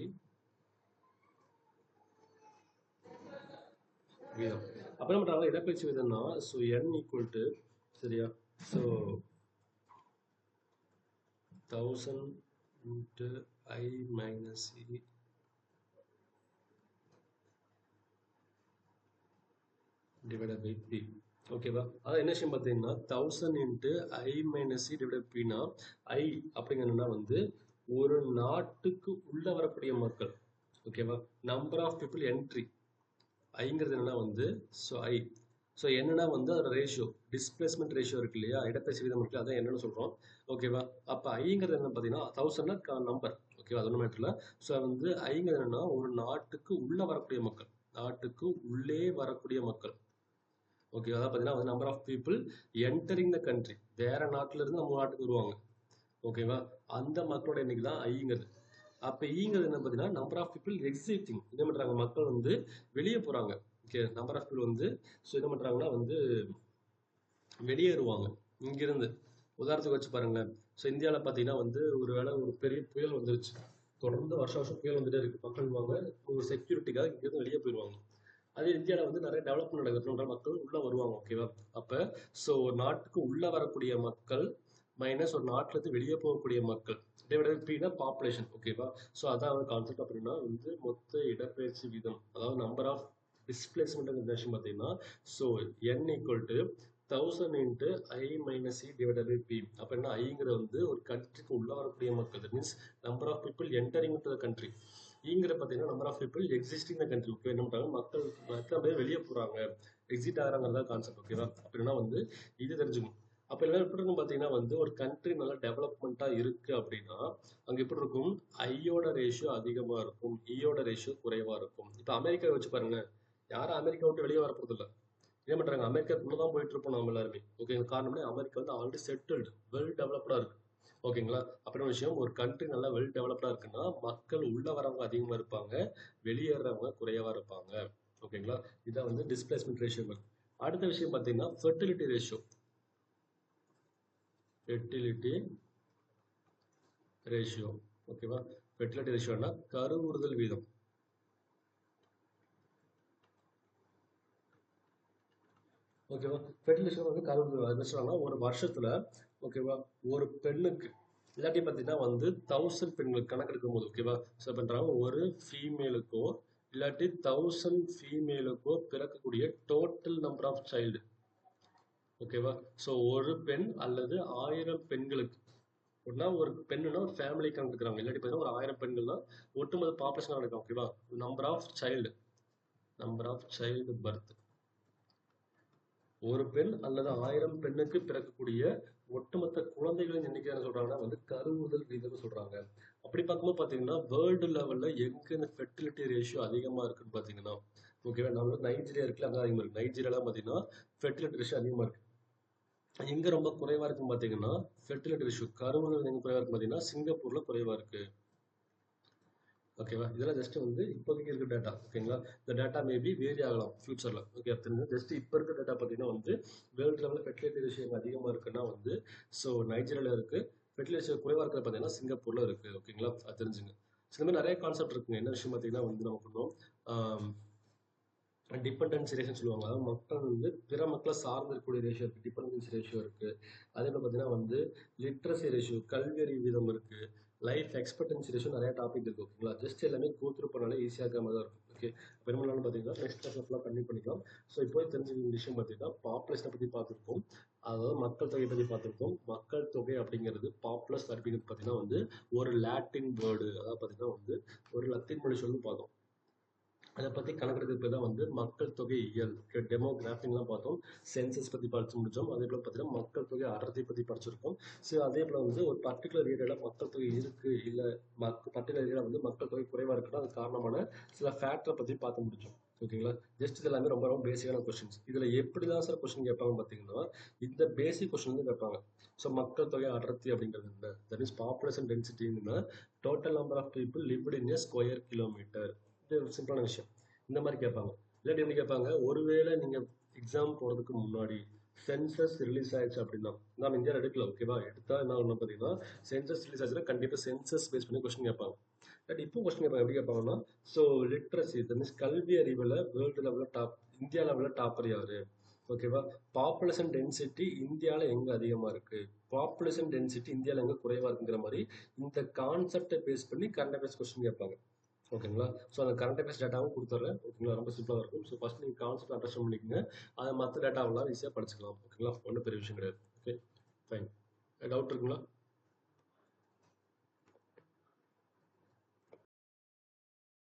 வீதம். அப்புறம் பண்றாங்க இடப்பெயர்ச்சி வீதம்னா ஸோ n ஈக்குவல் டு, சரியா, so 1000 into I minus E divided by P. ஓகேவா? அதான் என்ன விஷயம் பார்த்தீங்கன்னா 1000 into I minus E divided by P னா I அப்படிங்கன்னா வந்து ஒரு நாட்டுக்கு உள்ள வரக்கூடிய மக்கள். ஓகேவா? Number of people entry. ஐங்கிறது என்னன்னா வந்து ஸோ ஐ. ஸோ என்னன்னா வந்து அதோட ரேஷியோ, டிஸ்பிளேஸ்மெண்ட் ரேஷியோ இருக்கு இல்லையா, இடப்பெயர்ச்சி வீதம் இருக்கு, அதான் என்னன்னு சொல்றோம். ஓகேவா? அப்போ ஐங்கிறது என்ன பார்த்தீங்கன்னா 1000 நம்பர். ஓகேவா? அது ஒன்றும் மேட்டர்ல. ஸோ வந்து ஐங்கிறது என்னன்னா ஒரு நாட்டுக்கு உள்ள வரக்கூடிய மக்கள், நாட்டுக்கு உள்ளே வரக்கூடிய மக்கள். ஓகே, அதான் பார்த்தீங்கன்னா வந்து number of people entering the country. வேற நாட்டுல இருந்து நம்ம நாட்டுக்கு வருவாங்க. ஓகேவா? அந்த மக்களோட எண்ணிக்கை தான் ஐங்கிறது. அப்போ ஈங்கிறது என்ன பார்த்தீங்கன்னா நம்பர் ஆஃப் பீப்புள் எக்ஸிட்டிங். என்ன பண்ணுறாங்க, மக்கள் வந்து வெளியே போகிறாங்க. ஓகே, நம்பர் ஆஃப் பீப்புள் வந்து ஸோ என்ன பண்ணுறாங்கன்னா வந்து வெளியேறுவாங்க இங்கிருந்து. உதாரணத்துக்கு வச்சு பாருங்களேன். ஸோ இந்தியாவில் பார்த்தீங்கன்னா வந்து ஒரு பெரிய புயல் வந்துருச்சு. தொடர்ந்து வருஷம் புயல் வந்துட்டே இருக்கு. மக்கள் வாங்க ஒரு செக்யூரிட்டிக்காக இங்கிருந்து வெளியே போயிடுவாங்க. அதே இந்தியாவில் வந்து நிறைய டெவலப்மெண்ட் நடக்குதுன்ற மக்கள் உள்ள வருவாங்க. ஓகேவா? அப்போ ஸோ ஒரு நாட்டுக்கு உள்ள வரக்கூடிய மக்கள் மைனஸ் ஒரு நாட்டுல இருந்து வெளியே போகக்கூடிய மக்கள் டிவைடட் பைனா பாப்புலேஷன். ஓகேவா? ஸோ அதான் வந்து கான்செப்ட். அப்படின்னா வந்து மொத்த இடப்பெயர்ச்சி வீதம், அதாவது நம்பர் ஆஃப் டிஸ்பிளேஸ்மெண்ட் விஷயம் பார்த்தீங்கன்னா so n equal to 1000 into I minus E divided by P. அப்போ என்ன, ஐங்கிறது வந்து ஒரு கண்ட்ரிக்கு உள்ள வரக்கூடிய மக்கள். That means number of people entering to the country. ஈங்கிற பார்த்தீங்கன்னா number of people existing the country. Okay, என்ன பண்ணுறாங்க, மக்கள் எத்தனை பேர் வெளியே போகிறாங்க, எக்ஸிட் ஆகிறாங்கிறதா கான்செப்ட். ஓகேவா? அப்படின்னா வந்து இது தெரிஞ்சுக்கணும். அப்போ எல்லாம் எப்படி இருக்கும் பார்த்தீங்கன்னா வந்து ஒரு கண்ட்ரி நல்லா டெவலப்மெண்ட்டாக இருக்குது அப்படின்னா அங்கே எப்படி இருக்கும், ஐயோட ரேஷியோ அதிகமாக இருக்கும், ஈயோட ரேஷியோ குறைவாக இருக்கும். இப்போ அமெரிக்காவை வச்சு பாருங்க, யாரும் அமெரிக்கா விட்டு வெளியே வரப்போறது இல்லை. என்ன பண்ணுறாங்க, அமெரிக்காக்குள்ள தான் போயிட்டு இருப்போம் நம்ம எல்லாருமே. ஓகே, காரணம்னா அமெரிக்கா வந்து ஆல்ரெடி செட்டில்டு, வெல் டெவலப்டாக இருக்கு. ஓகேங்களா? அப்புறம் விஷயம், ஒரு கண்ட்ரி நல்லா வெல் டெவலப்டாக இருக்குன்னா மக்கள் உள்ள வரவங்க அதிகமாக இருப்பாங்க, வெளியேறவங்க குறைவாக இருப்பாங்க. ஓகேங்களா? இதான் வந்து டிஸ்பிளேஸ்மெண்ட் ரேஷியோ. அடுத்த விஷயம் பார்த்தீங்கன்னா ஃபெர்டிலிட்டி ரேஷியோ. Fertility ratio. ஓகேவா? ஃபெர்டிலிட்டி ரேஷியோனா கருவுறுதல் வீதம். ஓகேவா? ஃபெர்டிலைசேஷன் வந்து என்ன சொல்றாங்கன்னா ஒரு வருஷத்துல, ஓகேவா, ஒரு பெண்ணுக்கு இல்லாட்டி பார்த்தீங்கன்னா வந்து 1000 பெண்களுக்கு கணக்கெடுக்கும் போது, ஓகேவா, ஸோ பண்ணுறாங்க ஒரு ஃபீமேலுக்கோ இல்லாட்டி 1000 ஃபீமேலுக்கோ பிறக்கக்கூடிய டோட்டல் நம்பர் ஆஃப் சைல்டு. ஓகேவா? ஸோ ஒரு பெண் அல்லது 1000 பெண்களுக்கு ஒரு பெண்ணுனா ஒரு ஃபேமிலி கணக்குறாங்க. இல்லாட்டி பார்த்தீங்கன்னா ஒரு 1000 பெண்கள்னா ஒட்டுமொத்த பாப்புலேஷன் நடக்கும். ஓகேவா? Number of child birth. ஒரு பெண் அல்லது 1000 பெண்ணுக்கு பிறக்கக்கூடிய ஒட்டுமொத்த குழந்தைகளின் எண்ணிக்கை என்ன சொல்றாங்கன்னா வந்து கருவுறுதல் வீதம் சொல்றாங்க. அப்படி பார்க்கும்போது பாத்தீங்கன்னா வேர்ல்டு லெவல்ல எங்க இந்த ஃபெர்டிலிட்டி ரேஷியோ அதிகமா இருக்குன்னு பாத்தீங்கன்னா, ஓகேவா, நம்ம நைஜீரியா இருக்குல்ல, அங்க அதிகமா இருக்கு. நைஜீரியால பாத்தீங்கன்னா ஃபெர்டிலிட்டி ரேஷியோ அதிகமா இருக்கு. எங்க ரொம்ப குறைவா இருக்குன்னு பாத்தீங்கன்னா ஃபெர்டிலிட்டி ரேஷியோ கருவுறுதல் எங்க குறைவா இருக்கு பாத்தீங்கன்னா சிங்கப்பூர்ல குறைவா இருக்கு. ஓகேவா, இதெல்லாம் ஜஸ்ட் வந்து இப்போதைக்கு இருக்க டேட்டா. ஓகேங்களா, இந்த டேட்டா மேபி வேரி ஆகலாம் ஃபியூச்சர்ல. ஓகே, தெரிஞ்சு ஜஸ்ட் இப்போ இருக்க டேட்டா பார்த்தீங்கன்னா வந்து வேர்ல்டு லெவலில் ஃபெர்டிலிட்டி ரேஷியோ அதிகமாக இருக்குன்னா வந்து ஸோ நைஜீரியாவில் இருக்கு. ஃபெர்டிலிட்டி ரேஷியோ குறைவாக இருக்கிறது பார்த்தீங்கன்னா சிங்கப்பூர்ல இருக்கு. ஓகேங்களா, அது தெரிஞ்சுங்க. ஸோ இந்த மாதிரி நிறைய கான்செப்ட் இருக்குங்க. என்ன விஷயம் பார்த்தீங்கன்னா வந்து நம்ம பண்ணோம் டிபெண்டன்சி ரேஷியோ சொல்லுவாங்க. அதாவது மக்கள் வந்து பிற மக்களை சார்ந்து இருக்கக்கூடிய ரேஷியோ இருக்கு, டிபெண்டன்சி ரேஷியோ இருக்கு. அதே மாதிரி பார்த்தீங்கன்னா வந்து லிட்ரஸி ரேஷியோ கல்வியறிவு வீதம் இருக்கு, லைஃப் எக்ஸ்பெக்டன்சி ரேஷியோ நிறைய டாபிக் இருக்கு. ஓகேங்களா, ஜஸ்ட் எல்லாமே கோ த்ரூ பண்ணாலே ஈஸியாக இருக்கிற மாதிரி தான் இருக்கும். ஓகே, பெரும்பாலும் பார்த்தீங்கன்னா நெக்ஸ்ட் கிளாஸ்லாம் கண்டினியூ பண்ணிக்கலாம். ஸோ இப்போ தெரிஞ்ச விஷயம் பார்த்தீங்கன்னா பாப்புலேஷனை பற்றி பார்த்துருக்கோம். அதாவது மக்கள் தொகை பற்றி பார்த்துருக்கோம். மக்கள் தொகை அப்படிங்கிறது பாப்புலஸ் அப்படிங்கிறது பார்த்தீங்கன்னா வந்து ஒரு லாட்டின் வேர்டு. அதாவது பார்த்தீங்கன்னா வந்து ஒரு லத்தீன் மொழி சொல்லி பார்த்தோம். அதை பற்றி கணக்கெடுக்கிறது தான் வந்து மக்கள் தொகை இயல், டெமோகிராஃபிங்லாம் பார்த்தோம். சென்சஸ் பற்றி படிச்சு முடிச்சோம். அதே போல் பார்த்தீங்கன்னா மக்கள் தொகை அடர்த்தி பற்றி படிச்சிருக்கோம். ஸோ அதே போல் வந்து ஒரு பர்டிகுலர் ஏரியாவில் மக்கள் தொகை இருக்குது இல்லை பர்டிகுலர் ஏரியாவில் வந்து மக்கள் தொகை குறைவாக இருக்குன்னா அது காரணமான சில ஃபேக்டரை பற்றி பார்த்து முடிச்சோம். ஓகேங்களா, ஜஸ்ட் இது எல்லாமே ரொம்ப ரொம்ப பேசிக்கான கொஸ்டின்ஸ். இதில் எப்படி தான் சார் கொஸ்டின் கேட்பாங்க பார்த்தீங்கன்னா இந்த பேசிக் கொஸ்டின் வந்து கேட்பாங்க. ஸோ மக்கள் தொகை அடர்த்தி அப்படிங்கிறது என்ன, தட் இஸ் பாப்புலேஷன் டென்சிட்டின்னா total number of people lived in a square kilometre. இது ஒரு சிம்பிளான விஷயம். இந்த மாதிரி கேட்பாங்க. இல்லாட்டி எப்படி கேட்பாங்க, ஒருவேளை நீங்க எக்ஸாம் போறதுக்கு முன்னாடி சென்சஸ் ரிலீஸ் ஆயிடுச்சு அப்படின்னா, நம்ம இந்தியாவில் எடுக்கல. ஓகேவா, எடுத்தா என்ன ஒன்று பார்த்தீங்கன்னா சென்சஸ் ரிலீஸ் ஆச்சுன்னா கண்டிப்பாக சென்சஸ் பேஸ் பண்ணி கொஸ்டின் கேட்பாங்க. பட் இப்போ கொஸ்டின் கேட்பாங்க, எப்படி கேட்பாங்கன்னா ஸோ லிட்ரஸி தட் மீன்ஸ் கல்வி அறிவில் வேர்ல்டு லெவலில் டாப், இந்தியா லெவலில் டாப்பர் யாரு, ஓகேவா, பாப்புலேஷன் டென்சிட்டி இந்தியாவில் எங்கே அதிகமாக இருக்கு, பாப்புலேஷன் டென்சிட்டி இந்தியாவில் எங்கே குறைவாக இருக்குங்கிற மாதிரி இந்த கான்செப்டை பேஸ் பண்ணி கரண்ட் அஃபேர்ஸ் கொஸ்டின் கேட்பாங்க. ஓகேங்களா, ஸோ அந்த கரண்ட் அஃபேர்ஸ் டேட்டாவும் கொடுத்துட்றேன். ஓகேங்களா, ரொம்ப சிம்பிளாக இருக்கும். ஸோ ஃபஸ்ட் நீங்கள் கான்செப்ட் அண்டர்ஸ்டாண்ட் பண்ணிக்கோங்க. அதை மற்ற டேட்டாவெல்லாம் ஈஸியாக படிச்சுக்கலாம். ஓகேங்களா, ஒன்றும் பெரிய விஷயம் கிடையாது. Okay, fine. டவுட் இருக்குங்களா?